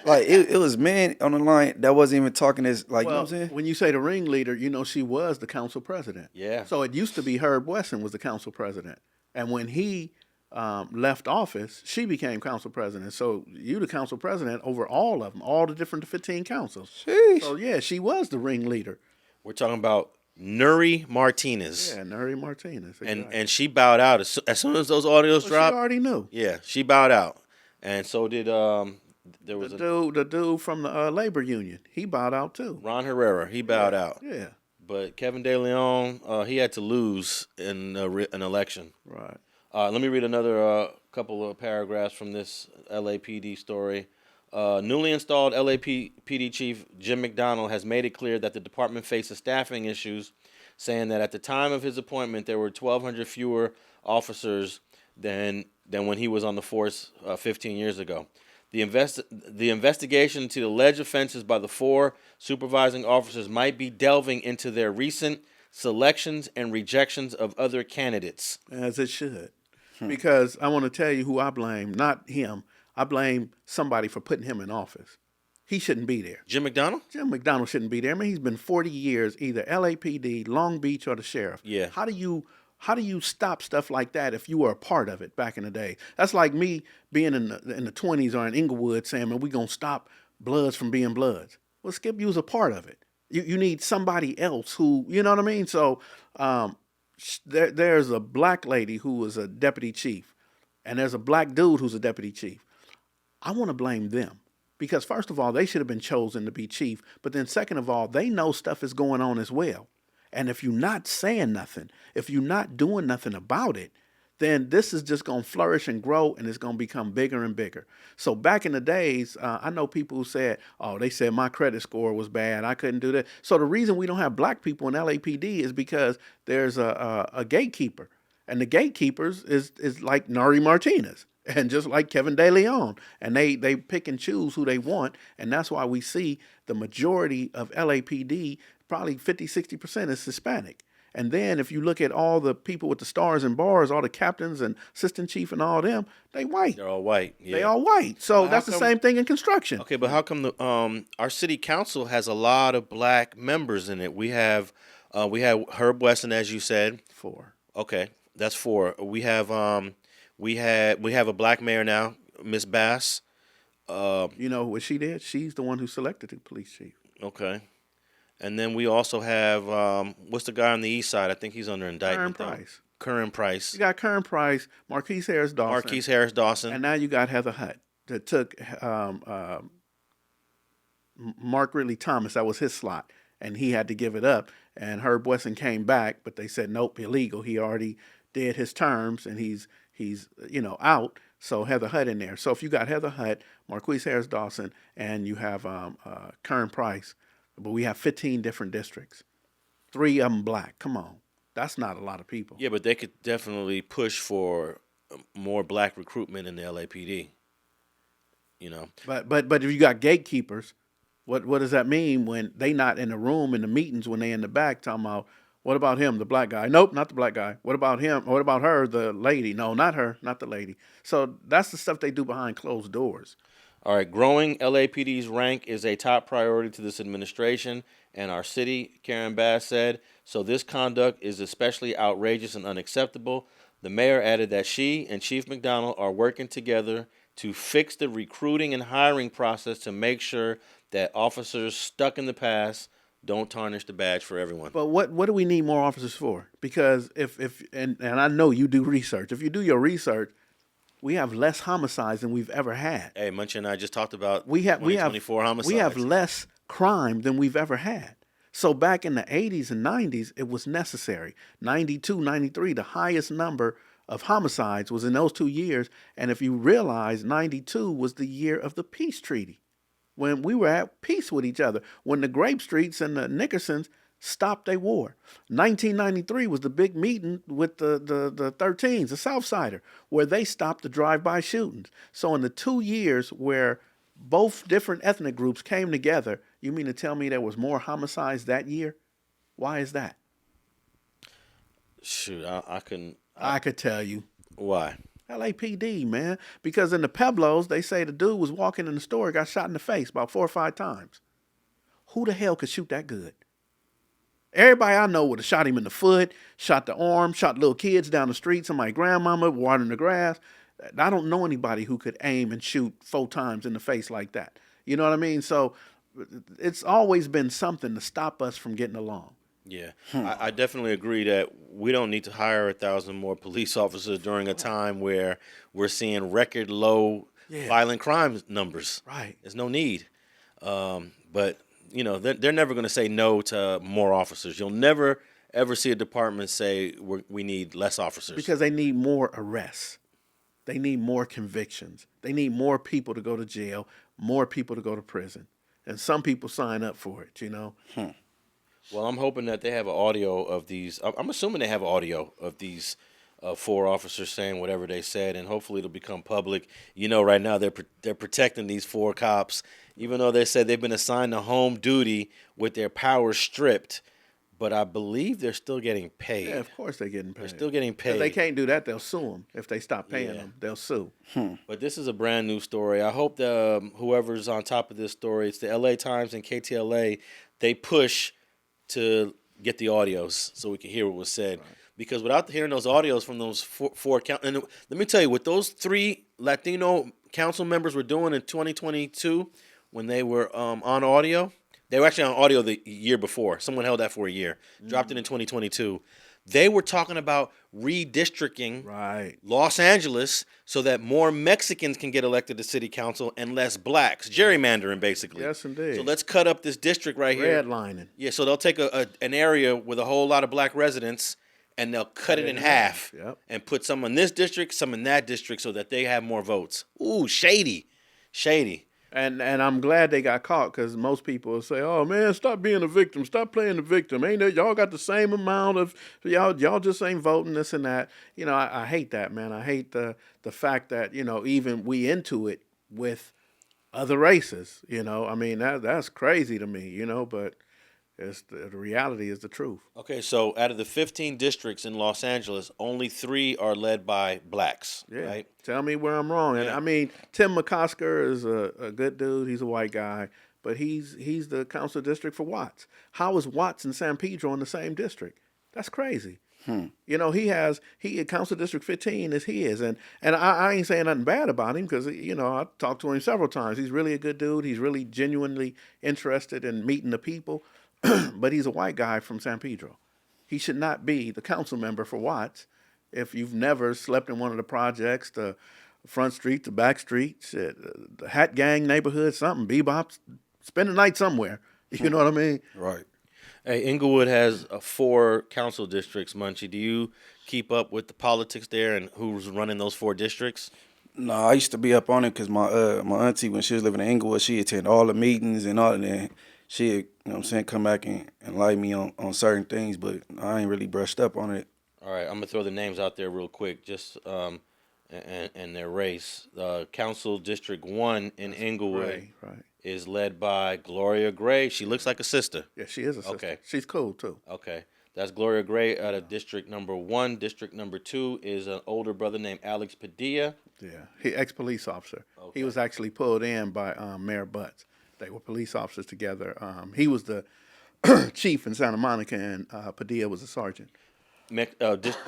Like it was men on the line that wasn't even talking as like, you know Well, what I'm saying? when you say the ringleader, she was the council president. Yeah. So it used to be Herb Wesson was the council president. And when he left office, she became council president. So you the council president over all of them, all the different 15 councils. Sheesh. So yeah, she was the ringleader. We're talking about Nury Martinez. Yeah, Nury Martinez. Exactly. And she bowed out as soon as those audios Well, dropped. she already knew. Yeah, she bowed out. And so did there was The dude from the labor union, he bowed out too. Ron Herrera. He bowed out. Yeah, But Kevin De Leon, he had to lose in an election. right. Let me read another couple of paragraphs from this LAPD story. Newly installed LAPD Chief Jim McDonnell has made it clear that the department faces staffing issues, saying that at the time of his appointment, there were 1,200 fewer officers than when he was on the force 15 years ago. The investigation into the alleged offenses by the 4 supervising officers might be delving into their recent selections and rejections of other candidates. As it should. Because I want to tell you who I blame, not him. I blame somebody for putting him in office. He shouldn't be there. Jim McDonnell? Jim McDonnell shouldn't be there. I mean, he's been 40 years, either LAPD, Long Beach, or the sheriff. Yeah. How do you stop stuff like that if you were a part of it back in the day? That's like me being in the 20s or in Inglewood saying, man, we're going to stop Bloods from being Bloods. Well, Skip, you was a part of it. You need somebody else who, you know what I mean? So there's a black lady who was a deputy chief, and there's a black dude who's a deputy chief. I want to blame them. Because first of all, they should have been chosen to be chief. But then second of all, they know stuff is going on as well. And if you're not saying nothing, if you're not doing nothing about it, then this is just going to flourish and grow, and it's going to become bigger and bigger. So back in the days, I know people who said, oh, they said my credit score was bad. I couldn't do that. So the reason we don't have black people in LAPD is because there's a gatekeeper. And the gatekeepers is like Nury Martinez. And just like Kevin De Leon, and they pick and choose who they want, and that's why we see the majority of LAPD, probably 50-60% is Hispanic. And then if you look at all the people with the stars and bars, all the captains and assistant chief and all them, they white. They're all white. Yeah. They all white. So Well, that's the same thing in construction. Okay, but how come our city council has a lot of black members in it? We have Herb Weston, as you said. 4. Okay, that's 4. We have we have a black mayor now, Miss Bass. You know what she did? She's the one who selected the police chief. Okay. And then we also have, what's the guy on the east side? I think he's under indictment. Price. Curran Price. You got Curran Price, Marquise Harris Dawson. And now you got Heather Hutt that took Mark Ridley Thomas. That was his slot. And he had to give it up. And Herb Weston came back, but they said, nope, illegal. He already did his terms, and he's out. So Heather Hutt in there. So if you got Heather Hutt, Marquise Harris Dawson, and you have Curran Price, but we have 15 different districts, 3 of them black. Come on, that's not a lot of people. Yeah, but they could definitely push for more black recruitment in the LAPD. You know. But if you got gatekeepers, what does that mean when they not in the room in the meetings when they in the back talking about? What about him, the black guy? Nope, not the black guy. What about him? What about her, the lady? No, not her, not the lady. So that's the stuff they do behind closed doors. All right, growing LAPD's rank is a top priority to this administration and our city, Karen Bass said. So this conduct is especially outrageous and unacceptable. The mayor added that she and Chief McDonnell are working together to fix the recruiting and hiring process to make sure that officers stuck in the past don't tarnish the badge for everyone. But what do we need more officers for? Because if I know you do research. If you do your research, we have less homicides than we've ever had. Hey, Munchie and I just talked about we have 24 homicides. We have less crime than we've ever had. So back in the 80s and 90s, it was necessary. 92, 93, the highest number of homicides was in those 2 years. And if you realize, 92 was the year of the peace treaty, when we were at peace with each other, when the Grape Streets and the Nickersons stopped a war. 1993 was the big meeting with the 13s, the Southsider, where they stopped the drive-by shootings. So in the 2 years where both different ethnic groups came together, you mean to tell me there was more homicides that year? Why is that? Shoot, I could tell you. Why? LAPD, man. Because in the Pueblos, they say the dude was walking in the store, got shot in the face about 4 or 5 times. Who the hell could shoot that good? Everybody I know would have shot him in the foot, shot the arm, shot little kids down the street, somebody's grandmama watering the grass. I don't know anybody who could aim and shoot 4 times in the face like that. You know what I mean? So it's always been something to stop us from getting along. Yeah, I definitely agree that we don't need to hire 1,000 more police officers during a time where we're seeing record low violent crime numbers. Right. There's no need. But, you know, they're never going to say no to more officers. You'll never, ever see a department say we need less officers. Because they need more arrests. they need more convictions. They need more people to go to jail, more people to go to prison. And some people sign up for it, you know. Well, I'm hoping that they have an audio of these. I'm assuming they have audio of these 4 officers saying whatever they said, and hopefully it'll become public. You know, right now they're protecting these 4 cops, even though they said they've been assigned to home duty with their powers stripped. But I believe they're still getting paid. Yeah, of course they're getting paid. They're still getting paid. If they can't do that, they'll sue them. If they stop paying them, they'll sue. But this is a brand new story. I hope that whoever's on top of this story, it's the LA Times and KTLA, they push to get the audios so we can hear what was said. Right. Because without hearing those audios from those four and let me tell you, what those 3 Latino council members were doing in 2022 when they were on audio, they were actually on audio the year before. Someone held that for a year, dropped it in 2022. They were talking about redistricting Los Angeles so that more Mexicans can get elected to city council and less blacks. Gerrymandering, basically. Yes, indeed. So let's cut up this district right here. Redlining. Yeah, so they'll take an area with a whole lot of black residents and they'll cut it in half and put some in this district, some in that district so that they have more votes. Ooh, shady. Shady. And I'm glad they got caught, because most people will say, "Oh man, stop being a victim, stop playing the victim. Ain't it, y'all got the same amount of y'all just ain't voting this and that." You know, I hate that, man. I hate the fact that, you know, even we into it with other races. You know, I mean that's crazy to me. You know, but it's the reality is the truth. Okay, so out of the 15 districts in Los Angeles, only 3 are led by blacks, right? Tell me where I'm wrong. And I mean, Tim McCosker is a good dude. He's a white guy, but he's the council district for Watts. How is Watts and San Pedro in the same district? That's crazy. You know, he council district 15 is his, and I ain't saying nothing bad about him, because, you know, I talked to him several times. He's really a good dude. He's really genuinely interested in meeting the people. But he's a white guy from San Pedro. He should not be the council member for Watts if you've never slept in one of the projects, the front street, the back streets, the Hat Gang neighborhood, something, Bebop, spend the night somewhere. You know what I mean? Right. Hey, Inglewood has 4 council districts, Munchie. Do you keep up with the politics there and who's running those 4 districts? No, I used to be up on it because my auntie, when she was living in Inglewood, she attended all the meetings and all of that. She, you know what I'm saying, come back and enlighten me on certain things, but I ain't really brushed up on it. All right, I'm going to throw the names out there real quick, just and their race. Council District 1 in Inglewood is led by Gloria Gray. She looks like a sister. Yeah, she is a sister. Okay. She's cool, too. Okay. That's Gloria Gray out of District number 1. District number 2 is an older brother named Alex Padilla. Yeah, he ex-police officer. Okay. He was actually pulled in by Mayor Butts. They were police officers together. He was the chief in Santa Monica, and Padilla was a sergeant.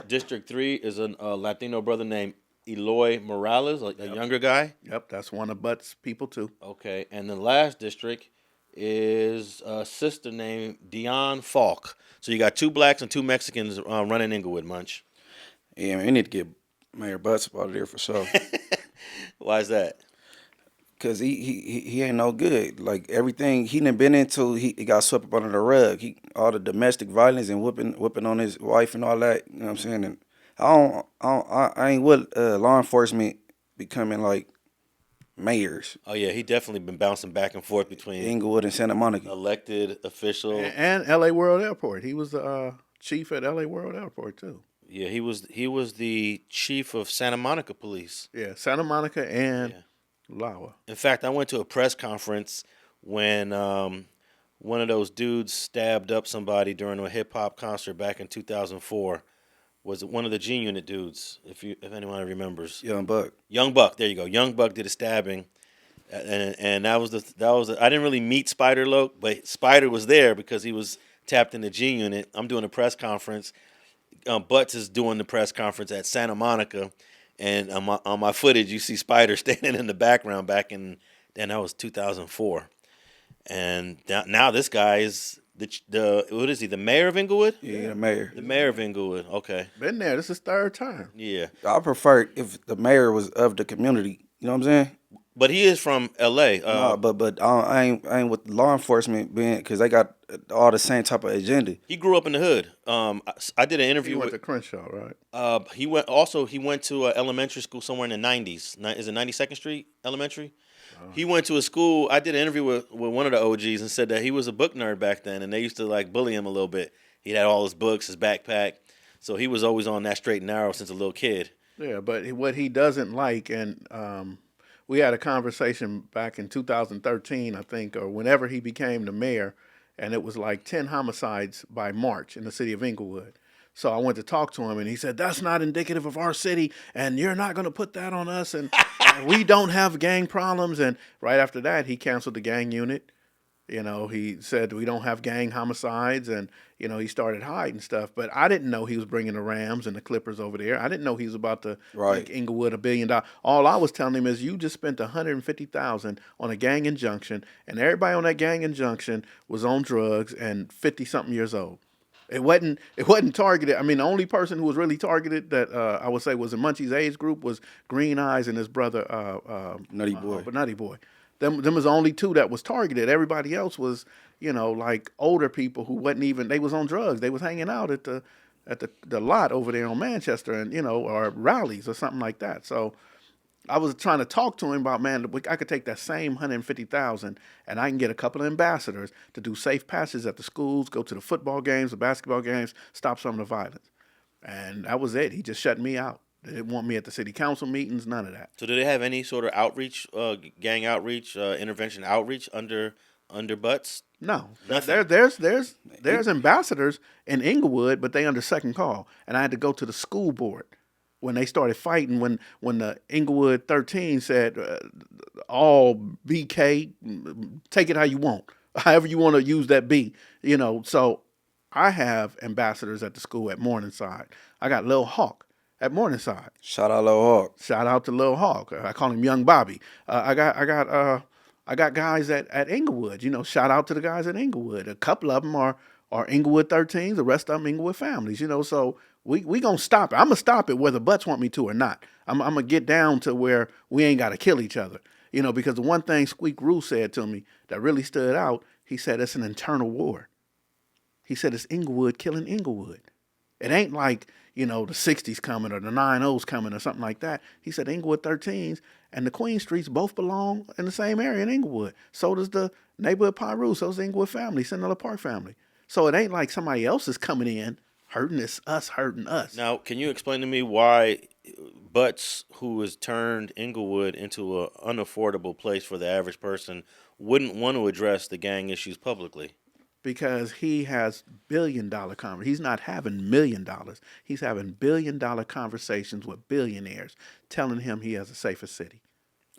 District 3 is a Latino brother named Eloy Morales, a younger guy. Yep, that's one of Butts' people, too. Okay, and the last district is a sister named Dion Falk. So you got 2 blacks and 2 Mexicans running Inglewood, Munch. Yeah, man, we need to get Mayor Butts out of there for sure. Why is that? Cause he ain't no good. Like everything he done been into, he got swept up under the rug. All the domestic violence and whipping on his wife and all that. You know what I'm saying? And I ain't with law enforcement becoming like mayors. Oh yeah, he definitely been bouncing back and forth between Inglewood and Santa Monica. Elected official and L.A. World Airport. He was the chief at L.A. World Airport too. Yeah, he was the chief of Santa Monica Police. Yeah, Santa Monica and Lawa. In fact, I went to a press conference when one of those dudes stabbed up somebody during a hip hop concert back in 2004. Was one of the G Unit dudes, if anyone remembers. Young Buck. Young Buck, there you go. Young Buck did a stabbing, and that was I didn't really meet Spider Loke, but Spider was there because he was tapped in the G Unit. I'm doing a press conference. Butts is doing the press conference at Santa Monica. And on my footage, you see Spider standing in the background back in, then that was 2004. And now this guy is what is he, the mayor of Inglewood? Yeah, the mayor. The mayor of Inglewood, okay. Been there, this is 3rd time. Yeah. I prefer if the mayor was of the community, you know what I'm saying? But he is from L.A. No, but I ain't with law enforcement being because they got all the same type of agenda. He grew up in the hood. I did an He interview went with. to Crenshaw, right? He went to elementary school somewhere in the 90s. Is it 92nd Street Elementary? He went to a school. I did an interview with one of the OGs and said that he was a book nerd back then, and they used to like bully him a little bit. He had all his books, his backpack, so he was always on that straight and narrow since a little kid. Yeah, but what he doesn't like, and we had a conversation back in 2013, I think, or whenever he became the mayor, and it was like 10 homicides by March in the city of Inglewood. So I went to talk to him, and he said, that's not indicative of our city, and you're not going to put that on us, and we don't have gang problems. And right after that, he canceled the gang unit. You know, he said we don't have gang homicides, and, you know, he started hiding stuff. But I didn't know he was bringing the Rams and the Clippers over there. I didn't know he was about to make Inglewood $1 billion. All I was telling him is you just spent $150,000 on a gang injunction, and everybody on that gang injunction was on drugs and 50-something years old. It wasn't targeted. I mean, the only person who was really targeted that I would say was in Munchie's age group was Green Eyes and his brother Nutty Boy. Nutty Boy. Them was the only two that was targeted. Everybody else was, you know, like older people who wasn't even. They was on drugs. They was hanging out at the lot over there on Manchester, and you know, or rallies or something like that. So I was trying to talk to him about, man, I could take that same $150,000 and I can get a couple of ambassadors to do safe passes at the schools, go to the football games, the basketball games, stop some of the violence. And that was it. He just shut me out. They didn't want me at the city council meetings, none of that. So do they have any sort of outreach, gang outreach, intervention outreach under Butts? No, Nothing. there's ambassadors in Inglewood, but they under second call, and I had to go to the school board when they started fighting. When the Inglewood 13 said all BK, take it how you want, however you want to use that B, you know. So I have ambassadors at the school at Morningside. I got Lil Hawk at Morningside. Shout out Lil Hawk. Shout out to Lil Hawk. I call him Young Bobby. I got guys at Inglewood. You know, shout out to the guys at Inglewood. A couple of them are Inglewood 13s. The rest of them Inglewood families. You know, so we gonna stop it. I'm gonna stop it whether Butts want me to or not. I'm gonna get down to where we ain't gotta kill each other. You know, because the one thing Squeak Rule said to me that really stood out, he said it's an internal war. He said it's Inglewood killing Inglewood. It ain't like, you know, the 60s coming or the 90s coming or something like that. He said Inglewood 13s and the Queen Streets both belong in the same area in Inglewood. So does the neighborhood Pyru. So does the Inglewood family, Cinderella Park family. So it ain't like somebody else is coming in hurting. It's us hurting us. Now, can you explain to me why Butts, who has turned Inglewood into an unaffordable place for the average person, wouldn't want to address the gang issues publicly? Because he has billion-dollar conversations. He's not having $1 million. He's having billion-dollar conversations with billionaires telling him he has a safer city.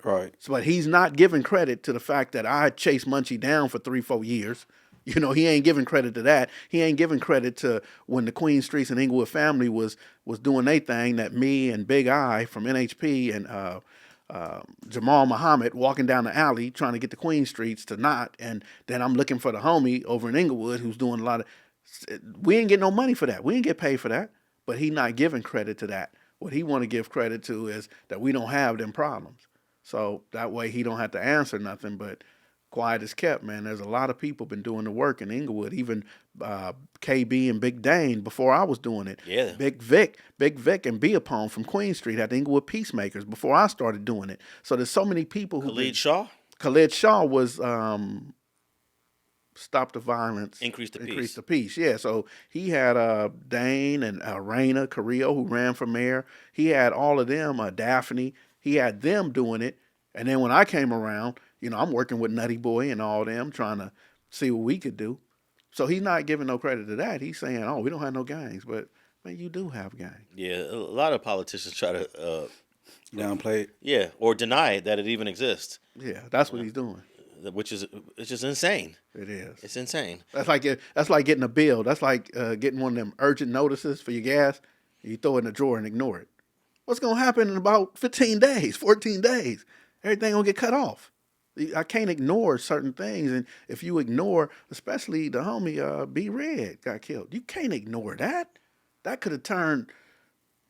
Right. So, but he's not giving credit to the fact that I chased Munchie down for 3-4 years. You know, he ain't giving credit to that. He ain't giving credit to when the Queen Streets and Inglewood family was doing their thing, that me and Big I from NHP and Jamal Muhammad walking down the alley trying to get the Queen Streets to not, and then I'm looking for the homie over in Inglewood who's doing a lot of. We ain't get no money for that. We ain't get paid for that. But he not giving credit to that. What he want to give credit to is that we don't have them problems. So that way he don't have to answer nothing. But quiet as kept, man. There's a lot of people been doing the work in Inglewood, even KB and Big Dane before I was doing it. Yeah. Big Vic and Beapone from Queen Street had the Inglewood Peacemakers before I started doing it. So there's so many people who. Khalid Shaw was Stop the Violence. Increase the Peace. Yeah. So he had Dane and Raina Carrillo who ran for mayor. He had all of them, Daphne. He had them doing it. And then when I came around, you know, I'm working with Nutty Boy and all them trying to see what we could do. So he's not giving no credit to that. He's saying, oh, we don't have no gangs. But, man, you do have gangs. Yeah, a lot of politicians try to downplay it. Yeah, or deny that it even exists. Yeah, that's what he's doing. Which is, it's just insane. It is. It's insane. That's like getting a bill. That's like getting one of them urgent notices for your gas. You throw it in the drawer and ignore it. What's going to happen in about 15 days, 14 days? Everything going to get cut off. I can't ignore certain things. And if you ignore, especially the homie B Red got killed, you can't ignore that. That could have turned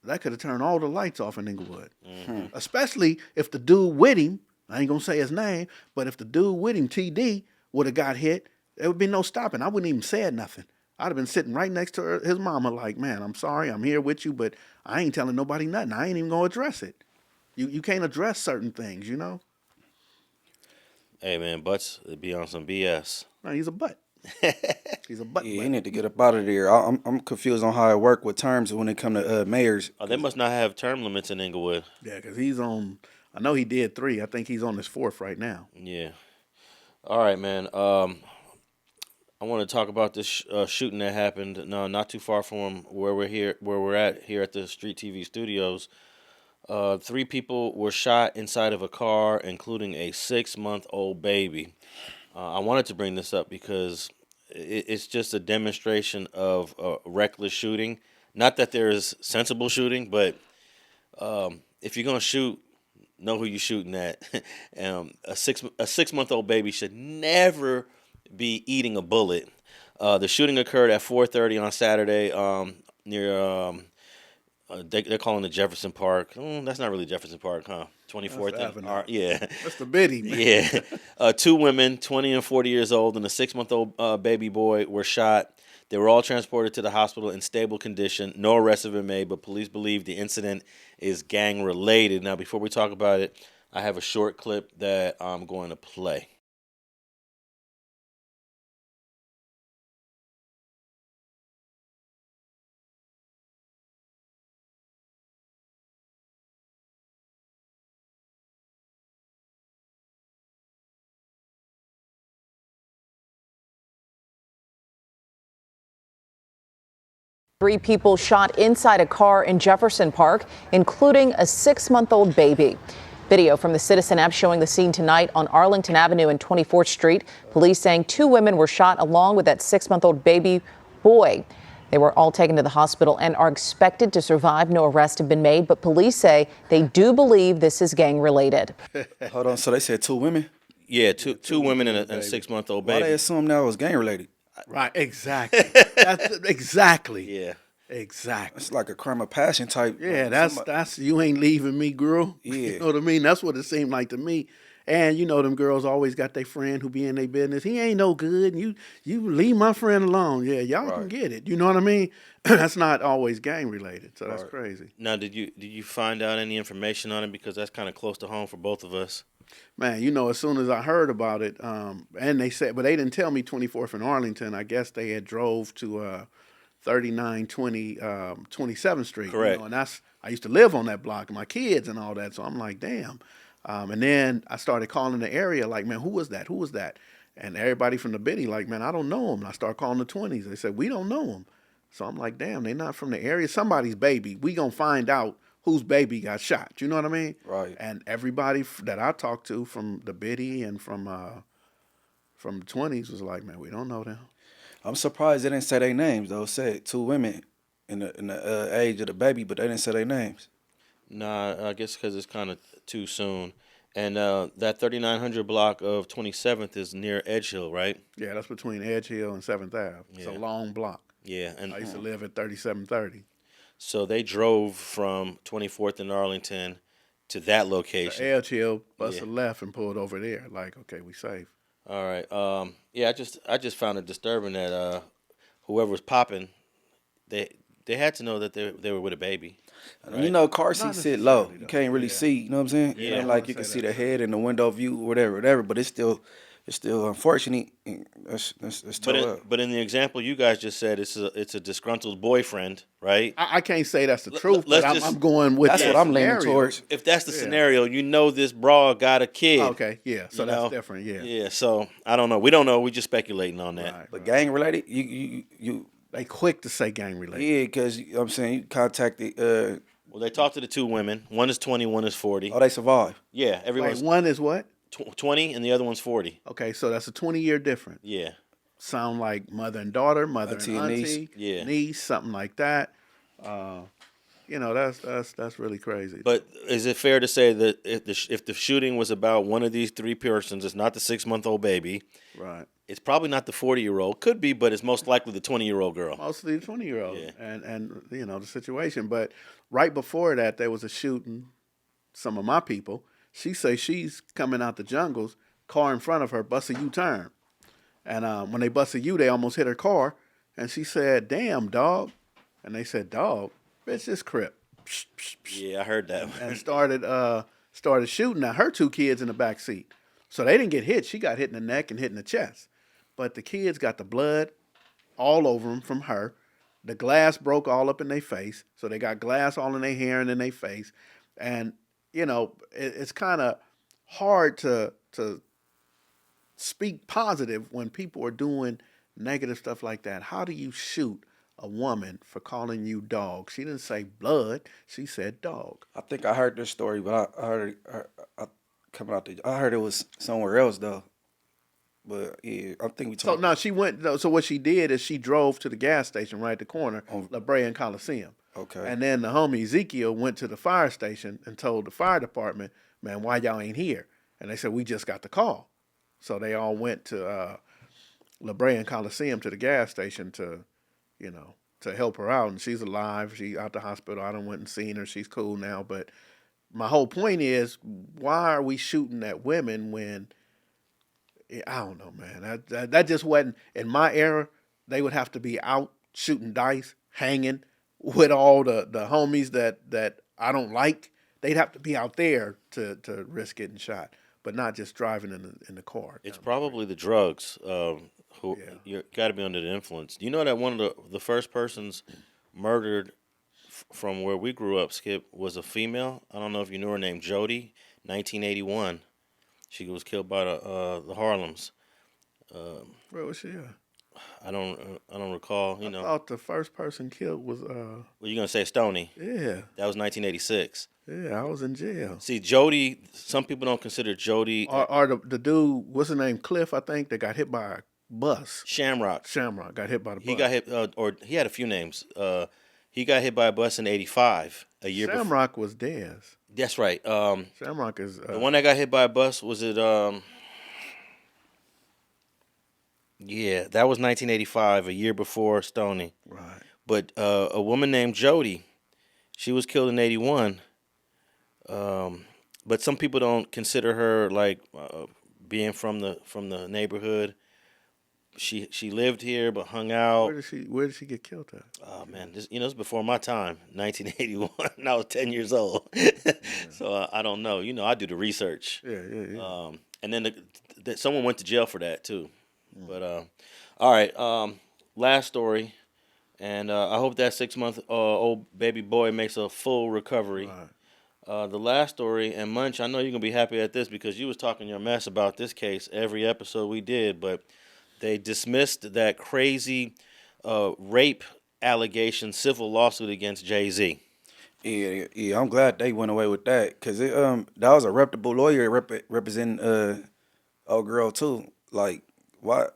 all the lights off in Inglewood. Mm-hmm. Especially if the dude with him, I ain't gonna say his name, but if the dude with him, TD, would have got hit, there would be no stopping. I wouldn't even said nothing. I'd have been sitting right next to his mama like, man, I'm sorry, I'm here with you, but I ain't telling nobody nothing. I ain't even gonna address it. You can't address certain things, you know? Hey man, Butts be on some BS. No, he's a butt. He's a butt. Yeah, he need to get up out of there. I'm confused on how it work with terms when it come to mayors. Oh, they must not have term limits in Inglewood. Yeah, because he's on, I know he did 3. I think he's on his 4th right now. Yeah. All right, man. I want to talk about this shooting that happened. No, not too far from where we're at here at the Street TV studios. 3 people were shot inside of a car, including a 6-month-old baby. I wanted to bring this up because it's just a demonstration of reckless shooting. Not that there is sensible shooting, but if you're gonna shoot, know who you're shooting at. A 6-month-old baby should never be eating a bullet. The shooting occurred at 4:30 on Saturday near. They're calling it Jefferson Park. That's not really Jefferson Park, huh? 24th and yeah. That's the biddy, man. Yeah. 2 women, 20 and 40 years old, and a 6-month-old baby boy were shot. They were all transported to the hospital in stable condition. No arrests have been made, but police believe the incident is gang related. Now, before we talk about it, I have a short clip that I'm going to play. Three people shot inside a car in Jefferson Park, including a 6-month-old baby. Video from the Citizen app showing the scene tonight on Arlington Avenue and 24th Street. Police saying 2 women were shot along with that 6-month-old baby boy. They were all taken to the hospital and are expected to survive. No arrests have been made, but police say they do believe this is gang related. Hold on, so they said 2 women? Yeah, two women and a 6-month-old baby. Why they assume that was gang related? Right, exactly. Exactly. Yeah. Exactly. It's like a crime of passion type. Yeah, that's you ain't leaving me, girl. Yeah. You know what I mean? That's what it seemed like to me. And you know them girls always got their friend who be in their business. He ain't no good. And you leave my friend alone. Yeah, y'all can get it. You know what I mean? That's not always gang related. So that's crazy. Now, did you find out any information on it, because that's kind of close to home for both of us? Man, you know, as soon as I heard about it, and they said, but they didn't tell me 24th and Arlington. I guess they had drove to 3920 27th Street. Correct. You know, and I used to live on that block, my kids and all that. So I'm like, damn. And then I started calling the area like, man, who was that? Who was that? And everybody from the biddy like, man, I don't know him. And I started calling the 20s. They said, we don't know him. So I'm like, damn, they're not from the area. Somebody's baby. We gonna find out whose baby got shot. You know what I mean? Right. And everybody that I talked to from the biddy and from the 20s was like, man, we don't know them. I'm surprised they didn't say their names though. It said 2 women in the age of the baby, but they didn't say their names. Nah, I guess because it's kind of too soon. And that 3900 block of 27th is near Edge Hill, right? Yeah, that's between Edge Hill and 7th Ave. It's a long block. Yeah, and I used to live at 3730. so they drove from 24th and Arlington to that location. Edge Hill, busted left and pulled over there. Like, okay, we safe. All right. Yeah, I just found it disturbing that whoever was popping, they had to know that they were with a baby. Right? You know, car seats sit low. necessarily, You can't really see. You know what I'm saying? Yeah. It ain't like you can see the head and the window view, whatever. But it's still unfortunate. It's But in the example you guys just said, it's a disgruntled boyfriend, right? I can't say that's the truth, let's but just- I'm going with That's that what I'm leaning scenario. towards. If that's the scenario, you know this broad got a kid. Okay, yeah. So You that's know? different, yeah. Yeah, so I don't know. We don't know. We just speculating on that. Right. But gang related, you They quick to say gang related. yeah, because I'm saying you contacted. Well, they talked to the 2 women. One is 20, one is 40. Oh, they survived. Yeah, Like everyone's one is what? 20 and the other one's 40. Okay, so that's a 20-year difference. Yeah. Sound like mother and daughter, mother Auntie and and auntie, niece. Yeah. niece, something like that. You know, that's really crazy. But is it fair to say that if the shooting was about one of these 3 persons, it's not the 6-month-old baby, Right. it's probably not the 40-year-old. Could be, but it's most likely the 20-year-old girl. Mostly the 20-year-old. Yeah. And you know, the situation. But right before that, there was a shooting. Some of my people She say she's coming out the jungles, car in front of her, bust a U-turn. And when they bust a U, they almost hit her car. And she said, "Damn, dog." And they said, "Dog, bitch, this Crip." Psh, psh, psh. Yeah, I heard that. And started shooting at her 2 kids in the back seat. So they didn't get hit. She got hit in the neck and hit in the chest. But the kids got the blood all over them from her. The glass broke all up in their face. So they got glass all in their hair and in their face. And, you know, it's kind of hard to speak positive when people are doing negative stuff like that. How do you shoot a woman for calling you dog? She didn't say blood. She said dog. I think I heard this story, but I heard I heard it was somewhere else though. But yeah, I think we So talked. now she went. So what she did is she drove to the gas station right at the corner, La Brea and Coliseum. Okay. And then the homie Ezekiel went to the fire station and told the fire department, "Man, why y'all ain't here?" And they said, "We just got the call." So they all went to La Brea and Coliseum to the gas station to, to help her out. And she's alive. She out the hospital. I done went and seen her. She's cool now. But my whole point is, why are we shooting at women when, I don't know, man. That just wasn't, in my era, they would have to be out shooting dice, hanging with all the homies that I don't like. They'd have to be out there to risk getting shot, but not just driving in the car. It's probably the drugs. Who Yeah. You got to be under the influence. Do you know that one of the first persons murdered from where we grew up, Skip, was a female? I don't know if you knew her name, Jody, 1981. She was killed by the Harlems. Where was she at? I don't recall. You I know, thought the first person killed was well, you gonna say Stoney? yeah. That was 1986. Yeah, I was in jail. See, Jody. Some people don't consider Jody Or the dude, what's his name, Cliff, I think, that got hit by a bus. Shamrock. Shamrock got hit by the bus. He got hit, or he had a few names. He got hit by a bus in '85, a year before. Shamrock was theirs. That's right. Shamrock is The one that got hit by a bus, was it? Yeah, that was 1985, a year before Stoney. right. But a woman named Jody, she was killed in '81. But some people don't consider her like being from the neighborhood. She lived here but hung out. Where did she get killed at? Oh man, this it's before my time, 1981. And I was 10 years old, so I don't know. I do the research. Yeah. And then someone went to jail for that too. But all right, last story, and I hope that 6-month old baby boy makes a full recovery. Right. The last story, and Munch, I know you're gonna be happy at this because you was talking your mess about this case every episode we did, but they dismissed that crazy rape allegation civil lawsuit against Jay-Z. Yeah, I'm glad they went away with that because that was a reputable lawyer representing old girl too. Like, why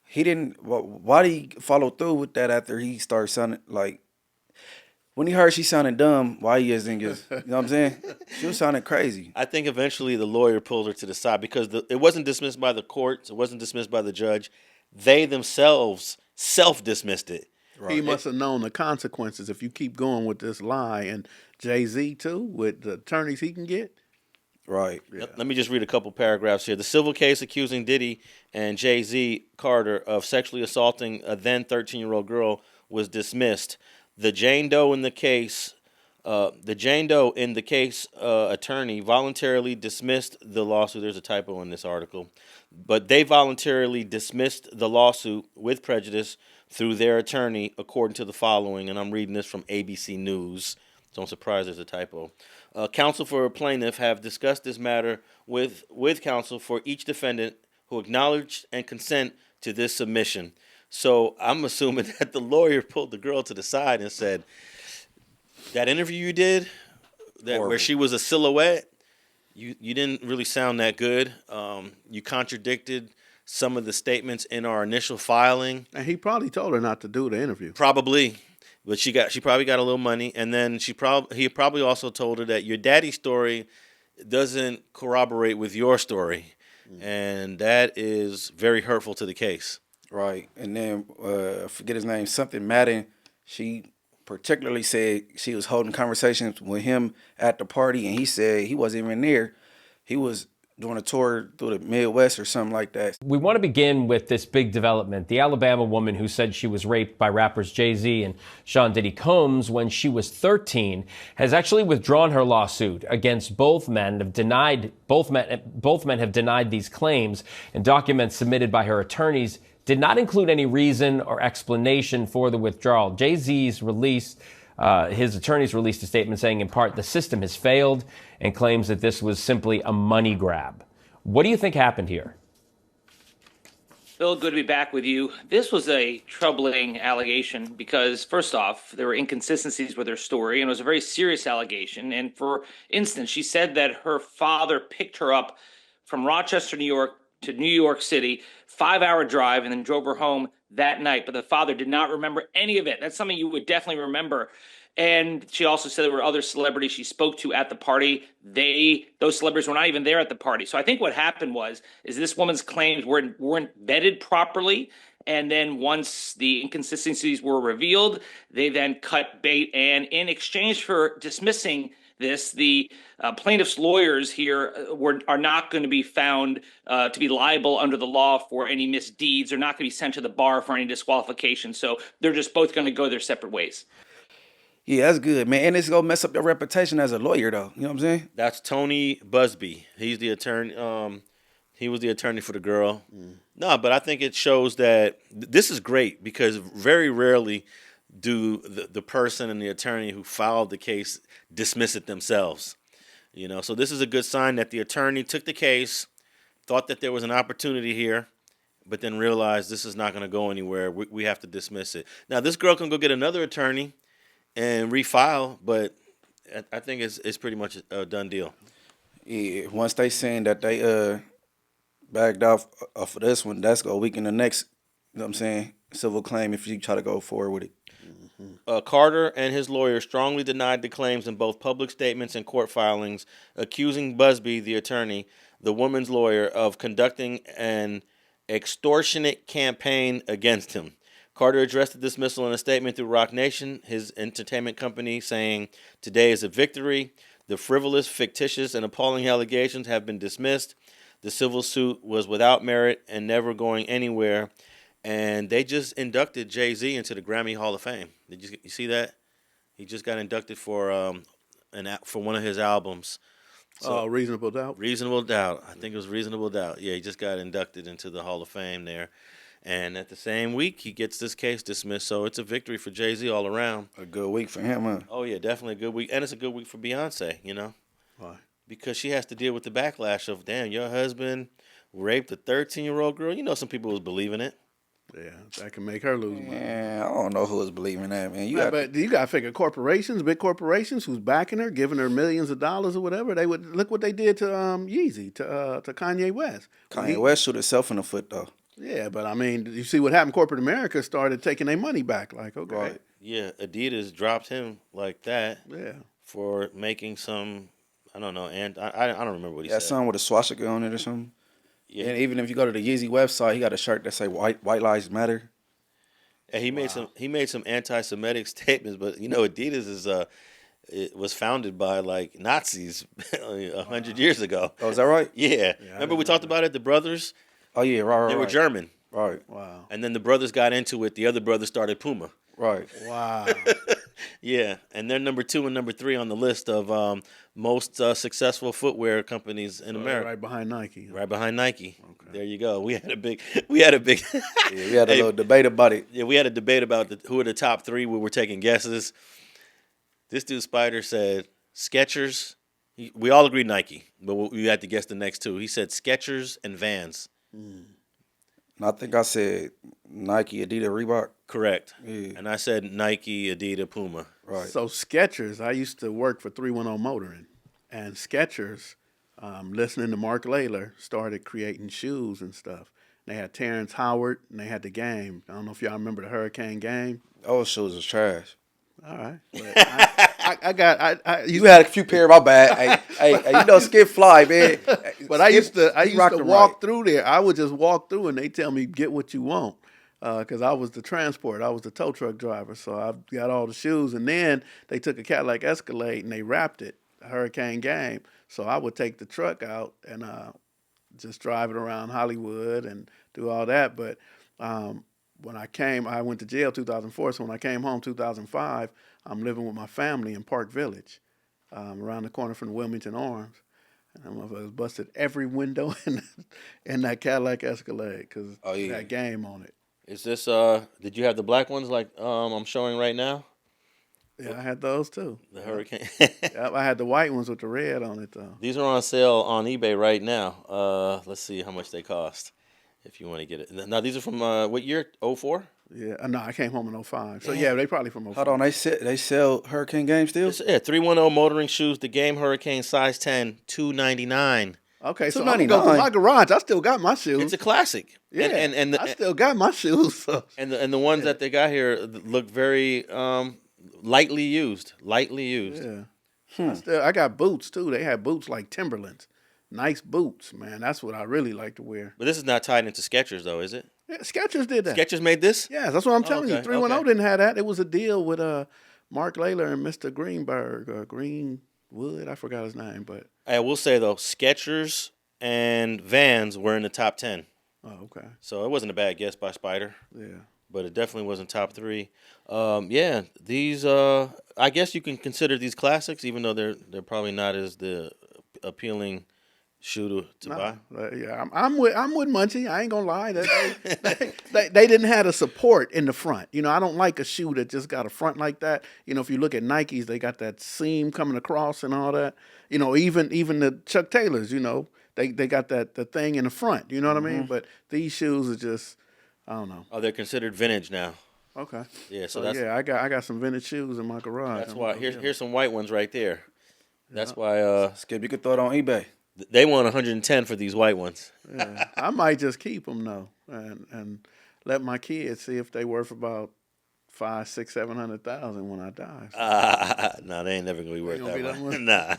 he didn't? Why did he follow through with that after he started sounding like? When he heard she sounded dumb, why he isn't just, you know what I'm saying? She was sounding crazy. I think eventually the lawyer pulled her to the side because it wasn't dismissed by the courts. It wasn't dismissed by the judge. They themselves self-dismissed it. Right. He must have known the consequences if you keep going with this lie. And Jay-Z, too, with the attorneys he can get. Right. Yeah. Let me just read a couple paragraphs here. The civil case accusing Diddy and Jay-Z Carter of sexually assaulting a then 13-year-old girl was dismissed. The Jane Doe in the case attorney voluntarily dismissed the lawsuit. There's a typo in this article, but they voluntarily dismissed the lawsuit with prejudice through their attorney, according to the following. And I'm reading this from ABC News. So I'm surprised there's a typo. Counsel for a plaintiff have discussed this matter with counsel for each defendant who acknowledged and consent to this submission. So I'm assuming that the lawyer pulled the girl to the side and said, that interview you did, where she was a silhouette, you didn't really sound that good. You contradicted some of the statements in our initial filing. And he probably told her not to do the interview. Probably. But she probably got a little money. And then he probably also told her that your daddy's story doesn't corroborate with your story. And that is very hurtful to the case. Right. And then, I forget his name, something Madden, she particularly said she was holding conversations with him at the party, and he said he wasn't even there. he was doing a tour through the Midwest or something like that. We want to begin with this big development. The Alabama woman who said she was raped by rappers Jay-Z and Sean Diddy Combs when she was 13 has actually withdrawn her lawsuit against both men. Both men have denied these claims, and documents submitted by her attorneys did not include any reason or explanation for the withdrawal. Jay-Z's release. His attorneys released a statement saying, in part, the system has failed, and claims that this was simply a money grab. What do you think happened here? Bill, good to be back with you. This was a troubling allegation because, first off, there were inconsistencies with her story, and it was a very serious allegation. And for instance, she said that her father picked her up from Rochester, New York to New York City, 5-hour drive, and then drove her home that night. But the father did not remember any of it. That's something you would definitely remember. And she also said there were other celebrities she spoke to at the party. Those celebrities were not even there at the party. So I think what happened is this woman's claims weren't vetted properly. And then once the inconsistencies were revealed, they then cut bait. And in exchange for dismissing this, the plaintiff's lawyers here are not going to be found to be liable under the law for any misdeeds. They're not going to be sent to the bar for any disqualification. So they're just both going to go their separate ways. Yeah, that's good, man. And it's going to mess up your reputation as a lawyer, though. You know what I'm saying? That's Tony Busby. He's the attorney. He was the attorney for the girl. No, but I think it shows that this is great because very rarely do the person and the attorney who filed the case dismiss it themselves. You know, so this is a good sign that the attorney took the case, thought that there was an opportunity here, but then realized this is not going to go anywhere. We have to dismiss it. Now, this girl can go get another attorney and refile, but I think it's pretty much a done deal. Yeah, once they saying that they backed off of this one, that's going to weaken the next, you know what I'm saying, civil claim if you try to go forward with it. Carter and his lawyer strongly denied the claims in both public statements and court filings, accusing Busby, the attorney, the woman's lawyer, of conducting an extortionate campaign against him. Carter addressed the dismissal in a statement through Roc Nation, his entertainment company, saying, "Today is a victory. The frivolous, fictitious, and appalling allegations have been dismissed. The civil suit was without merit and never going anywhere." And they just inducted Jay-Z into the Grammy Hall of Fame. Did you see that? He just got inducted for one of his albums. So, Reasonable Doubt. Reasonable Doubt. I think it was Reasonable Doubt. Yeah, he just got inducted into the Hall of Fame there. And at the same week, he gets this case dismissed. So it's a victory for Jay-Z all around. A good week for him, huh? Oh, yeah, definitely a good week. And it's a good week for Beyonce, you know? Why? Because she has to deal with the backlash of, damn, your husband raped a 13-year-old girl. You know some people was believing it. Yeah, that can make her lose money. Yeah, I don't know who was believing that, man. But you got to figure corporations, big corporations, who's backing her, giving her millions of dollars or whatever. They would look what they did to Yeezy, to Kanye West. Kanye West shoot himself in the foot, though. Yeah, but I mean, you see what happened? Corporate America started taking their money back. Like, okay, Right. Yeah, Adidas dropped him like that yeah, for making some, I don't know, and I don't remember what he That said. song with a swastika on it or something. Yeah. And even if you go to the Yeezy website, he got a shirt that say "White Lives Matter." And he made some anti-Semitic statements, but you know, Adidas is it was founded by like Nazis 100 years ago. Oh, is that right? Yeah. Remember we talked about it, the brothers? Oh yeah, right. They were German. Right. wow, And then the brothers got into it. The other brothers started Puma. Right. wow. Yeah, and they're number 2 and number 3 on the list of most successful footwear companies in America. Right behind Nike. Right behind Nike. Okay. There you go. We had a big. Yeah, we had a little debate about it. Yeah, we had a debate about who are the top 3. We were taking guesses. This dude Spider said Skechers. We all agreed Nike, but we had to guess the next 2. He said Skechers and Vans. And I think I said Nike, Adidas, Reebok. Correct. Yeah. And I said Nike, Adidas, Puma. Right. So Skechers, I used to work for 310 Motoring, and Skechers, listening to Mark Layler, started creating shoes and stuff. They had Terrence Howard, and they had the Game. I don't know if y'all remember the Hurricane Game. Those shoes was trash. All right, but You had a few pair. My bad. hey, you know Skip fly, man. But I used to rocked them walk right. through there. I would just walk through, and they tell me get what you want, because I was the transport. I was the tow truck driver, so I got all the shoes. And then they took a Cadillac Escalade and they wrapped it, Hurricane Game. So I would take the truck out and just drive it around Hollywood and do all that. But when I went to jail 2004. So when I came home 2005, I'm living with my family in Park Village, around the corner from the Wilmington Arms. And I was busted every window in that Cadillac Escalade because it had game on it. Is this did you have the black ones like I'm showing right now? Yeah, I had those too. The Hurricane. Yep, I had the white ones with the red on it though. These are on sale on eBay right now. Let's see how much they cost if you want to get it. Now these are from what year? 04? Yeah, no, I came home in 05. So yeah, they probably from 05. Hold on, they sell Hurricane games still? Yeah, 310 motoring shoes, the game Hurricane size 10, $299. Okay, so I'm gonna go to my garage. I still got my shoes. It's a classic. Yeah, and I still got my shoes. So. And the ones that they got here look very lightly used. Yeah. I got boots too. They had boots like Timberlands. Nice boots, man. That's what I really like to wear. But this is not tied into Skechers though, is it? Yeah, Skechers did that. Skechers made this? Yeah, that's what I'm telling you. 310 okay. didn't have that. It was a deal with Mark Layler and Mr. Greenberg, Greenwood. I forgot his name, but I will say though, Skechers and Vans were in the top 10. oh, okay. So it wasn't a bad guess by Spider. Yeah. But it definitely wasn't top 3. Yeah, these I guess you can consider these classics, even though they're probably not as the appealing shoe to buy. Yeah, I'm with Munchie. I ain't gonna lie. They didn't have the support in the front. You know, I don't like a shoe that just got a front like that. You know, if you look at Nikes, they got that seam coming across and all that. You know, even the Chuck Taylors. You know, they got the thing in the front. You know what I mean? But these shoes are just, I don't know. Oh, they're considered vintage now. Okay. Yeah, so I got some vintage shoes in my garage. that's why here's some white ones right there. That's why Skip, you could throw it on eBay. They want 110 for these white ones. Yeah, I might just keep them though, and let my kids see if they worth about 500, 600, 700,000 when I die. No, they ain't never gonna be worth gonna be that that much. much? Nah,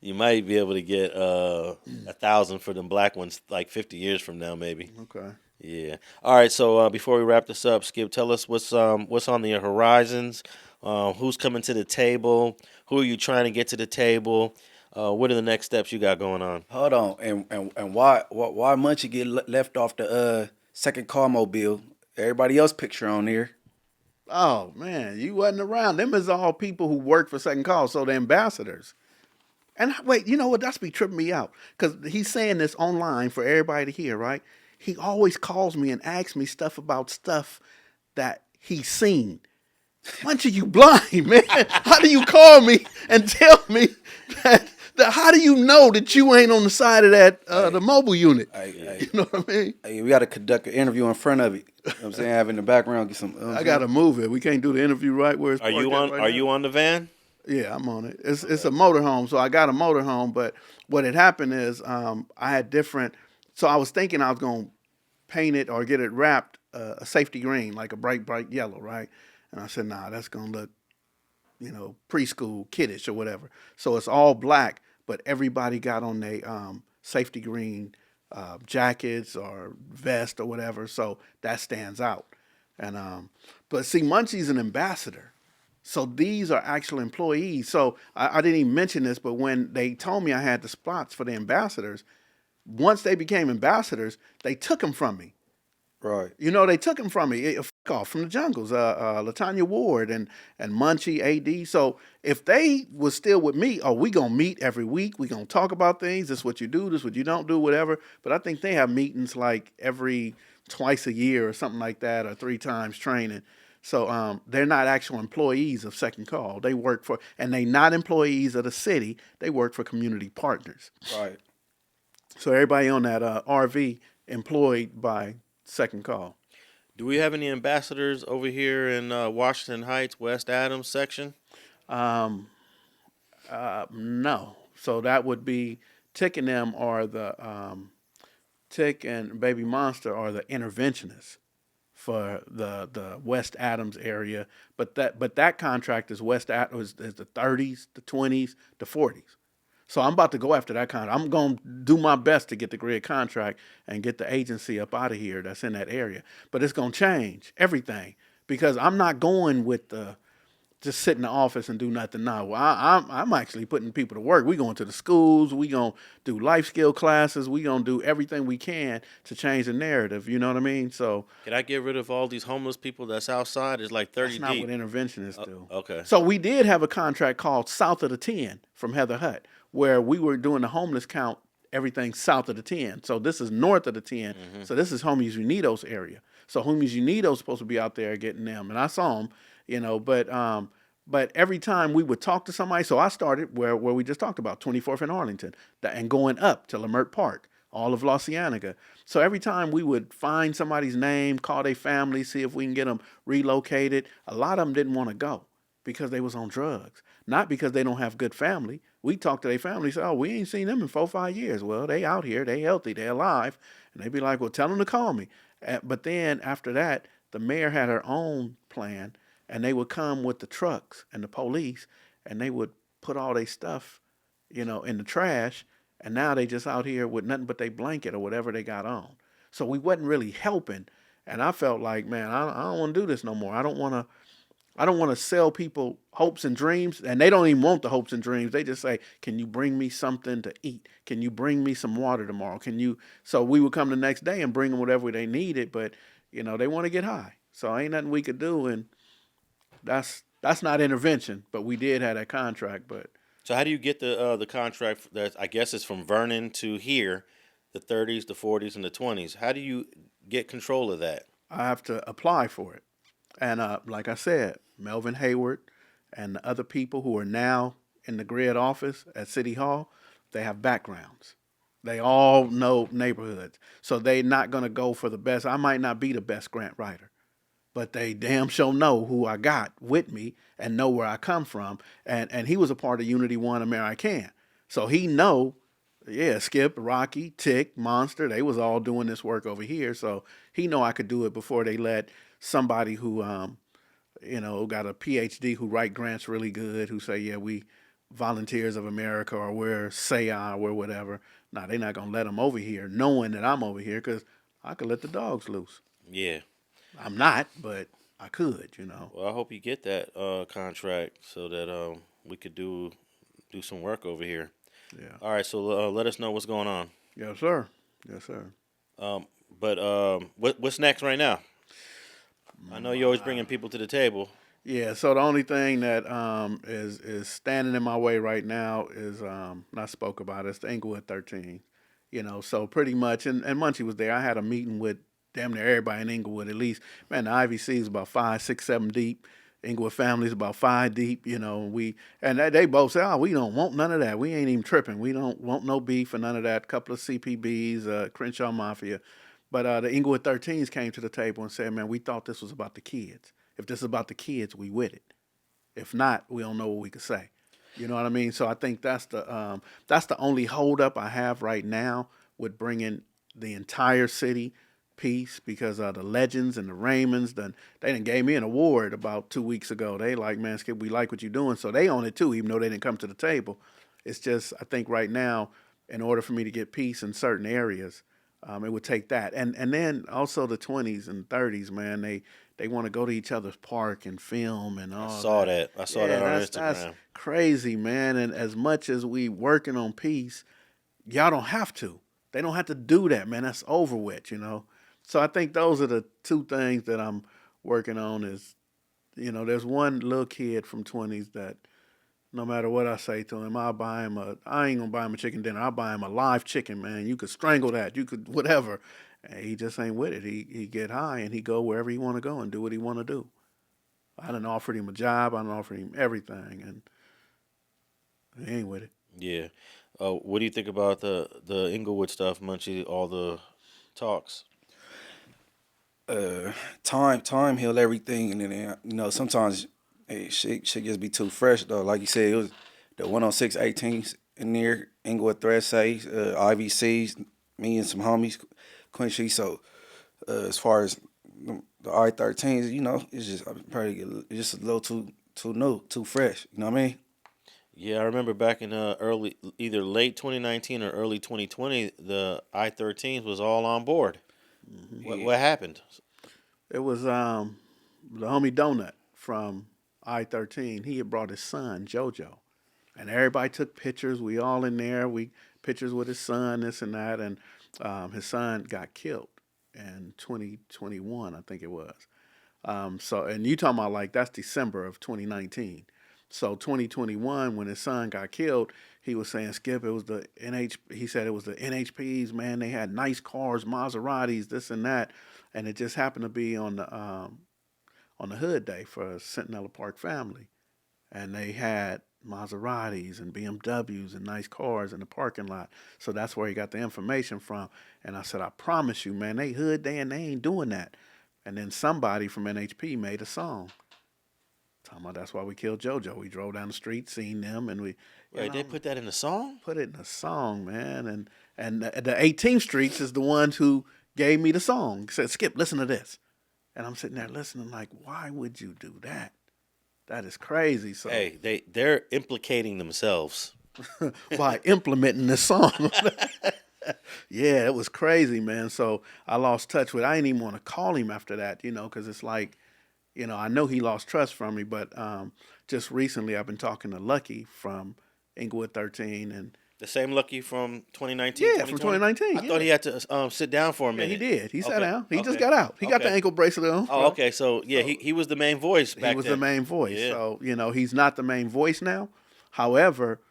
you might be able to get 1,000 for them black ones like 50 years from now, maybe. Okay. Yeah. All right. So before we wrap this up, Skip, tell us what's on the horizons. Who's coming to the table? Who are you trying to get to the table? What are the next steps you got going on? Hold on, and why Munchie get left off the second car mobile? Everybody else picture on there. Oh man, you wasn't around. Them is all people who work for Second Call, so the ambassadors. And wait, you know what? That's be tripping me out because he's saying this online for everybody to hear, right? He always calls me and asks me stuff about stuff that he's seen. Munchie, you blind, man. How do you call me and tell me that how do you know that you ain't on the side of that the mobile unit? You know what I mean? Hey, we got to conduct an interview in front of it. You know what I'm saying? Have in the background, get some. I got to move it. We can't do the interview right where it's Are you on? Are you on the van? Yeah, I'm on it. It's a motorhome, so I got a motorhome. But what had happened is I had different. So I was thinking I was gonna paint it or get it wrapped a safety green, like a bright yellow, right? And I said, nah, that's gonna look, preschool, kiddish or whatever. So it's all black, but everybody got on their safety green jackets or vest or whatever. So that stands out. And but see, Munchie's an ambassador. So these are actual employees. So I didn't even mention this, but when they told me I had the spots for the ambassadors, once they became ambassadors, they took them from me. Right. They took him from me, off from the jungles, Latanya Ward and Munchie AD. So if they was still with me, we gonna meet every week. We gonna talk about things. This is what you do. This is what you don't do. Whatever. But I think they have meetings like every twice a year or something like that, or 3 times training. So they're not actual employees of Second Call. They work for, and they not employees of the city. They work for community partners. Right. So everybody on that RV employed by Second Call. Do we have any ambassadors over here in Washington Heights, West Adams section? No. So that would be Tick and them are the Tick and Baby Monster are the interventionists for the West Adams area. But that contract is West Adams is the 30s, the 20s, the 40s. So I'm about to go after that contract. I'm going to do my best to get the GRYD contract and get the agency up out of here that's in that area. But it's going to change everything because I'm not going with the just sit in the office and do nothing now. Well, I'm actually putting people to work. We going to the schools. We gonna do life skill classes. We gonna do everything we can to change the narrative. You know what I mean? So Can I get rid of all these homeless people that's outside? It's like 30 that's not deep. what interventionists do. Okay. So we did have a contract called South of the 10 from Heather Hutt, where we were doing the homeless count, everything south of the 10. So this is north of the 10. So this is Homies Unidos area. So Homies Unidos supposed to be out there getting them, and I saw them, but every time we would talk to somebody, so I started where we just talked about, 24th and Arlington, and going up to Lamert Park, all of La Cienega. So every time we would find somebody's name, call their family, see if we can get them relocated, a lot of them didn't want to go because they was on drugs, not because they don't have good family. We talked to their family, say, oh, we ain't seen them in 4 or 5 years. Well, they out here, they healthy, they alive. And they'd be like, well, tell them to call me. But then after that, the mayor had her own plan, and they would come with the trucks and the police, and they would put all their stuff, in the trash, and now they just out here with nothing but their blanket or whatever they got on. So we wasn't really helping, and I felt like, man, I don't want to do this no more. I don't want to sell people hopes and dreams, and they don't even want the hopes and dreams. They just say, can you bring me something to eat? Can you bring me some water tomorrow? So we would come the next day and bring them whatever they needed, but, they want to get high. So ain't nothing we could do, and that's not intervention, but we did have that contract. But So how do you get the contract that I guess is from Vernon to here, the 30s, the 40s, and the 20s? How do you get control of that? I have to apply for it. And like I said, Melvin Hayward and the other people who are now in the GRYD office at City Hall, they have backgrounds. They all know neighborhoods. So they're not going to go for the best. I might not be the best grant writer, but they damn sure know who I got with me and know where I come from. And he was a part of Unity One American. So he know, Skipp, Rocky, Tick, Monster, they was all doing this work over here. So he know I could do it before they let somebody who, got a PhD who write grants really good, who say, yeah, we Volunteers of America or we're SAI or we're whatever. Nah, they're not going to let them over here knowing that I'm over here because I could let the dogs loose. Yeah. I'm not, but I could, Well, I hope you get that contract so that we could do some work over here. Yeah. All right, so let us know what's going on. Yes, sir. Yes, sir. But what's next right now? I know you're always bringing people to the table. Yeah, so the only thing that is standing in my way right now is I spoke about it, it's the Inglewood 13. So pretty much, and Munchie was there. I had a meeting with damn near everybody in Inglewood at least. Man, the IVC is about 5, 6, 7 deep. Inglewood family is about 5 deep. They both say, oh, we don't want none of that. We ain't even tripping. We don't want no beef or none of that. A couple of CPBs, Crenshaw Mafia. But the Inglewood 13s came to the table and said, man, we thought this was about the kids. If this is about the kids, we with it. If not, we don't know what we could say. You know what I mean? So I think that's the only holdup I have right now with bringing the entire city peace, because the Legends and the Raymonds, they done gave me an award about 2 weeks ago. They like, man, Skipp, we like what you're doing. So they own it too, even though they didn't come to the table. It's just, I think right now, in order for me to get peace in certain areas, it would take that. And then also the 20s and 30s, man, they want to go to each other's park and film and all. I saw that on Instagram. That's crazy, man. And as much as we working on peace, y'all don't have to. They don't have to do that, man. That's over with, So I think those are the two things that I'm working on is, there's one little kid from 20s that no matter what I say to him, I ain't going to buy him a chicken dinner. I'll buy him a live chicken, man. You could strangle that. You could whatever. And he just ain't with it. He get high and he go wherever he want to go and do what he want to do. I done offered him a job. I done offered him everything, and he ain't with it. Yeah. What do you think about the Inglewood stuff, Munchie, all the talks? Time heal everything, and then sometimes shit just be too fresh though. Like you said, it was the 106 18s in there, Inglewood Thread Says, IVCs, me and some homies, Quincy. So as far as the I-13s, it's just probably just a little too new, too fresh. You know what I mean? Yeah, I remember back in either late 2019 or early 2020, the I-13s was all on board. Mm-hmm. What happened? It was the homie Donut from I-13, he had brought his son, JoJo. And everybody took pictures. We all in there. We pictures with his son, this and that. And his son got killed in 2021, I think it was. So, and you talking about like that's December of 2019. So 2021, when his son got killed, he was saying, Skip, it was the he said it was the NHPs, man. They had nice cars, Maseratis, this and that. And it just happened to be on the hood day for Centinela Park family. And they had Maseratis and BMWs and nice cars in the parking lot. So that's where he got the information from. And I said, I promise you, man, they hood day and they ain't doing that. And then somebody from NHP made a song. Talking about that's why we killed JoJo. We drove down the street, seen them, and we... Wait, they put that in the song? Put it in a song, man. And the 18th Streets is the ones who gave me the song. Said, Skip, listen to this. And I'm sitting there listening like, why would you do that? That is crazy. So Hey, they're implicating themselves. by implementing this song. Yeah, it was crazy, man. So I lost touch with. I didn't even want to call him after that, because it's like, I know he lost trust from me. But just recently, I've been talking to Lucky from Inglewood 13, and The same Lucky from 2019? yeah, from 2019. I thought he had to sit down for a Yeah, minute. he did. He sat Okay, down. He just okay, got out. He got the okay. ankle bracelet on. Oh, okay. So, yeah, he was the main voice back then. He was the main voice. Yeah. So, he's not the main voice now. However,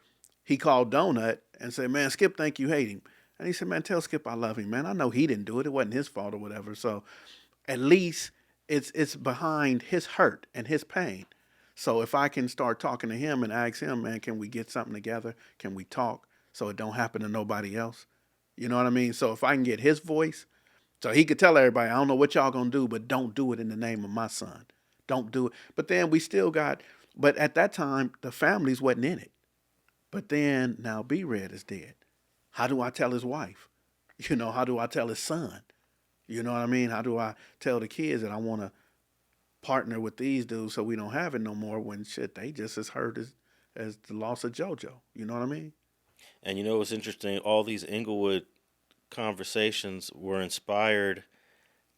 he called Donut and said, man, Skip think you hate him. And he said, man, tell Skip I love him, man. I know he didn't do it. It wasn't his fault or whatever. So at least it's behind his hurt and his pain. So if I can start talking to him and ask him, man, can we get something together? Can we talk so it don't happen to nobody else? You know what I mean? So if I can get his voice, so he could tell everybody, I don't know what y'all gonna do, but don't do it in the name of my son. Don't do it. But then we still got, but at that time, the families wasn't in it. But then now B-Red is dead. How do I tell his wife? How do I tell his son? You know what I mean? How do I tell the kids that I want to partner with these dudes so we don't have it no more when shit, they just as hurt as the loss of JoJo. You know what I mean? And what's interesting? All these Inglewood conversations were inspired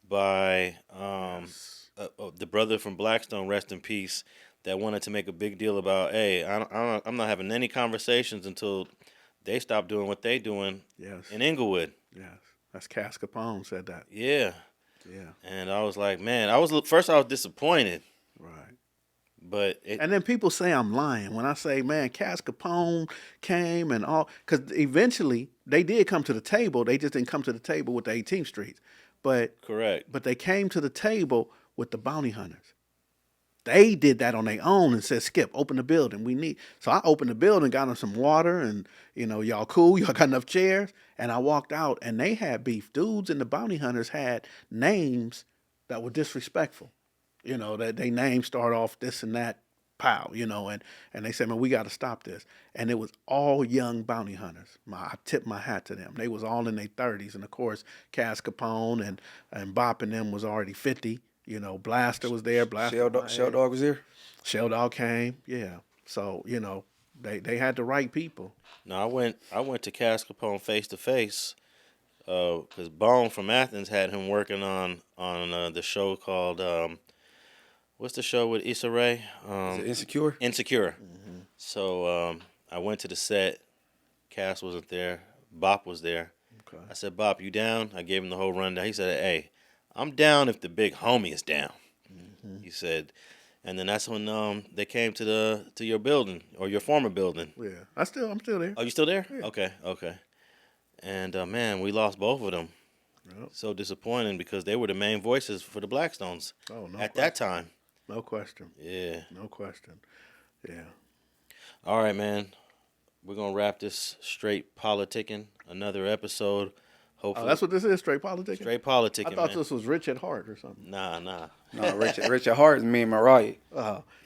by the brother from Blackstone, rest in peace, that wanted to make a big deal about, hey, I'm not having any conversations until they stop doing what they doing in Inglewood. Yes. That's Cass Capone said that. Yeah. Yeah. And I was like, man, first I was disappointed. Right. But and then people say I'm lying when I say, man, Cass Capone came and all, because eventually they did come to the table. They just didn't come to the table with the 18th Streets. But correct. But they came to the table with the bounty hunters. They did that on their own and said, Skip, open the building. So I opened the building, got them some water, and, y'all cool? Y'all got enough chairs? And I walked out, and they had beef. Dudes and the bounty hunters had names that were disrespectful. That they names start off this and that, pow, and they said, man, we got to stop this. And it was all young bounty hunters. I tipped my hat to them. They was all in their 30s. And, of course, Cass Capone and Bop and them was already 50. Blaster was there. Shell Dog was there? Shell Dog came, yeah. So, they had the right people. No, I went to Cass Capone face to face because Bone from Athens had him working on the show called what's the show with Issa Rae? Is it Insecure? Insecure. Mm-hmm. So I went to the set. Cass wasn't there. Bop was there. Okay. I said, Bop, you down? I gave him the whole rundown. He said, hey, I'm down if the big homie is down. Mm-hmm. He said, and then that's when they came to your building or your former building. Yeah, I'm still there. Oh, you still there? Yeah. Okay. And man, we lost both of them. Yep. So disappointing because they were the main voices for the Blackstones at that time. No question. Yeah. No question. Yeah. All right, man. We're gonna wrap this straight politicking. Another episode. Hopefully. Oh, that's what this is, straight politicking? Straight politicking, I thought man. this was Rich at Heart or something. Nah. No, Rich at Heart is me and Mariah.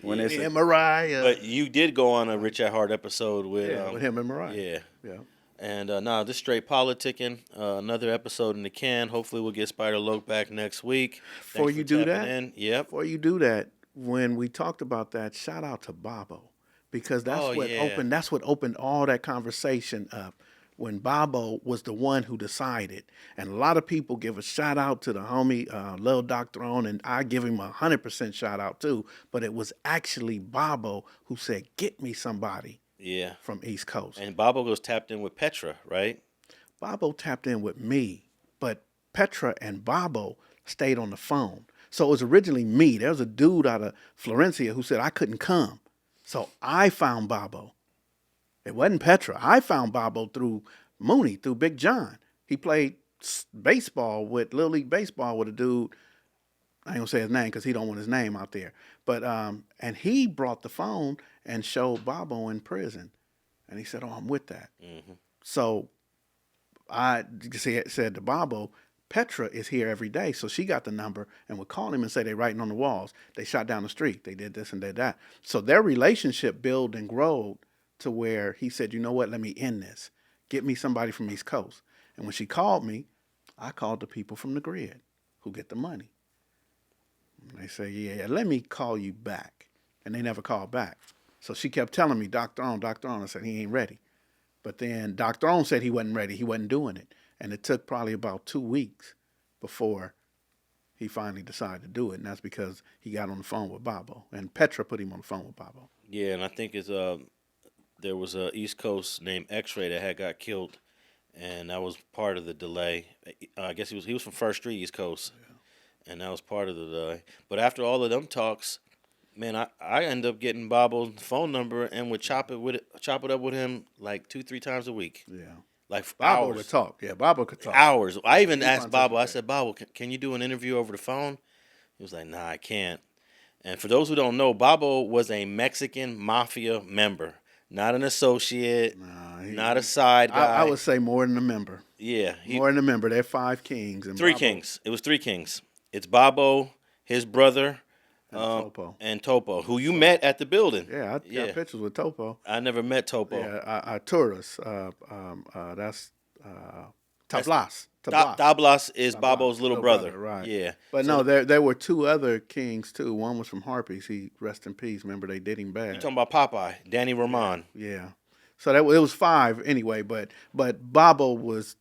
When it's Mariah. But you did go on a Rich at Heart episode with him and Mariah. Yeah. Yeah. And this straight politicking. Another episode in the can. Hopefully we'll get Spider Loke back next week. Before you do that, Yep. Before you do that, when we talked about that, shout out to Babo. Because that's what opened all that conversation up. when Babo was the one who decided. And a lot of people give a shout out to the homie Lil Dr. On, and I give him 100% shout out too. But it was actually Babo who said, "Get me somebody." Yeah. From East Coast. And Babo goes tapped in with Petra, right? Babo tapped in with me, but Petra and Babo stayed on the phone. So it was originally me. There was a dude out of Florencia who said I couldn't come. So I found Babo. It wasn't Petra. I found Babo through Mooney, through Big John. He played baseball with Little League Baseball with a dude. I ain't gonna say his name because he don't want his name out there. But and he brought the phone and showed Babo in prison, and he said, "Oh, I'm with that." Mm-hmm. So I said to Babo, "Petra is here every day," so she got the number and would call him and say they writing on the walls. They shot down the street. They did this and did that. So their relationship built and growed to where he said, "You know what? Let me end this. Get me somebody from East Coast." And when she called me, I called the people from the GRYD who get the money. And they say, "Yeah, let me call you back." And they never called back. So she kept telling me, Dr. On. I said, "He ain't ready." But then Dr. On said he wasn't ready. He wasn't doing it. And it took probably about 2 weeks before he finally decided to do it. And that's because he got on the phone with Babo. And Petra put him on the phone with Babo. Yeah, and I think there was a East Coast named X-Ray that had got killed, and that was part of the delay. I guess he was from First Street, East Coast, and that was part of the delay. But after all of them talks, man, I ended up getting Babo's phone number and would chop it up with him like 2-3 times a week. Yeah. Like Babo hours. would talk. Yeah, Babo could talk. Hours. I even asked Babo, I said, "Babo, can you do an interview over the phone?" He was like, "Nah, I can't." And for those who don't know, Babo was a Mexican mafia member, not an associate, not a side guy. I would say more than a member. Yeah. More than a member. They're 5 kings. And 3 Babo, kings. It was 3 kings. It's Babo, his brother, and Topo, who you met at the building. Yeah, I got pictures with Topo. I never met Topo. Yeah, tourists. That's Tablas. Tablas is Babo's little brother. Right. Yeah. But so no, there were 2 other kings too. One was from Harpies. He rest in peace. Remember they did him bad. You're talking about Popeye, Danny Roman. Yeah. So it was 5 anyway. But Babo was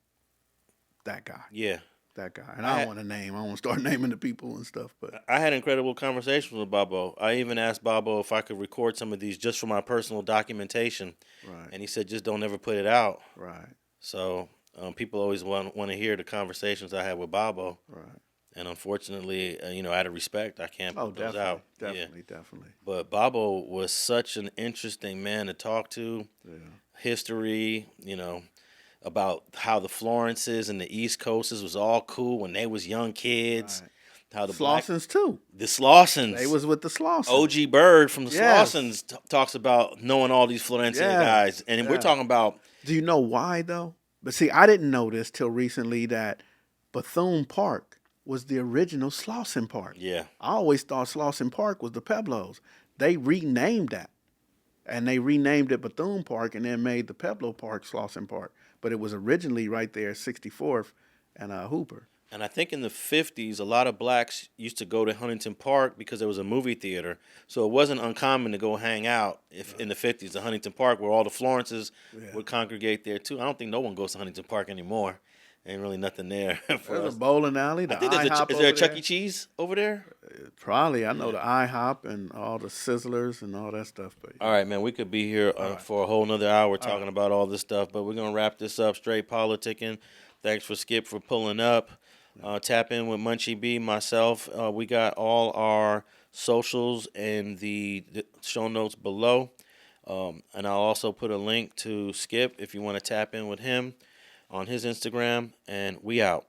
that guy. Yeah. That guy. And I don't want to name. I don't want to start naming the people and stuff. But I had incredible conversations with Babo. I even asked Babo if I could record some of these just for my personal documentation. Right. And he said, "Just don't ever put it out." Right. So people always want to hear the conversations I had with Babo. Right. And unfortunately, out of respect, I can't put those out. Definitely. But Babo was such an interesting man to talk to. Yeah. History, about how the Florences and the East Coasters was all cool when they was young kids. Right. How the Slawsons too. The Slawsons. They was with the Slawsons. OG Bird from the Slawsons talks about knowing all these Florencia guys. And we're talking about... Do you know why, though? But see, I didn't know this till recently that Bethune Park was the original Slawson Park. Yeah. I always thought Slawson Park was the Pueblos. They renamed that. And they renamed it Bethune Park and then made the Pueblo Park Slawson Park. But it was originally right there at 64th and Hooper. And I think in the 50s, a lot of blacks used to go to Huntington Park because there was a movie theater. So it wasn't uncommon to go hang out in the 50s at Huntington Park where all the Florences would congregate there too. I don't think no one goes to Huntington Park anymore. Ain't really nothing there. There's a bowling alley. I think is there a Chuck E. Cheese over there? Probably. I know the IHOP and all the Sizzlers and all that stuff. But all right, man, we could be here for a whole nother hour talking about all this stuff, but we're going to wrap this up. Straight politicking. Thanks for Skipp for pulling up. Tap in with Munchie B, myself. We got all our socials in the show notes below. And I'll also put a link to Skipp if you want to tap in with him on his Instagram. And we out.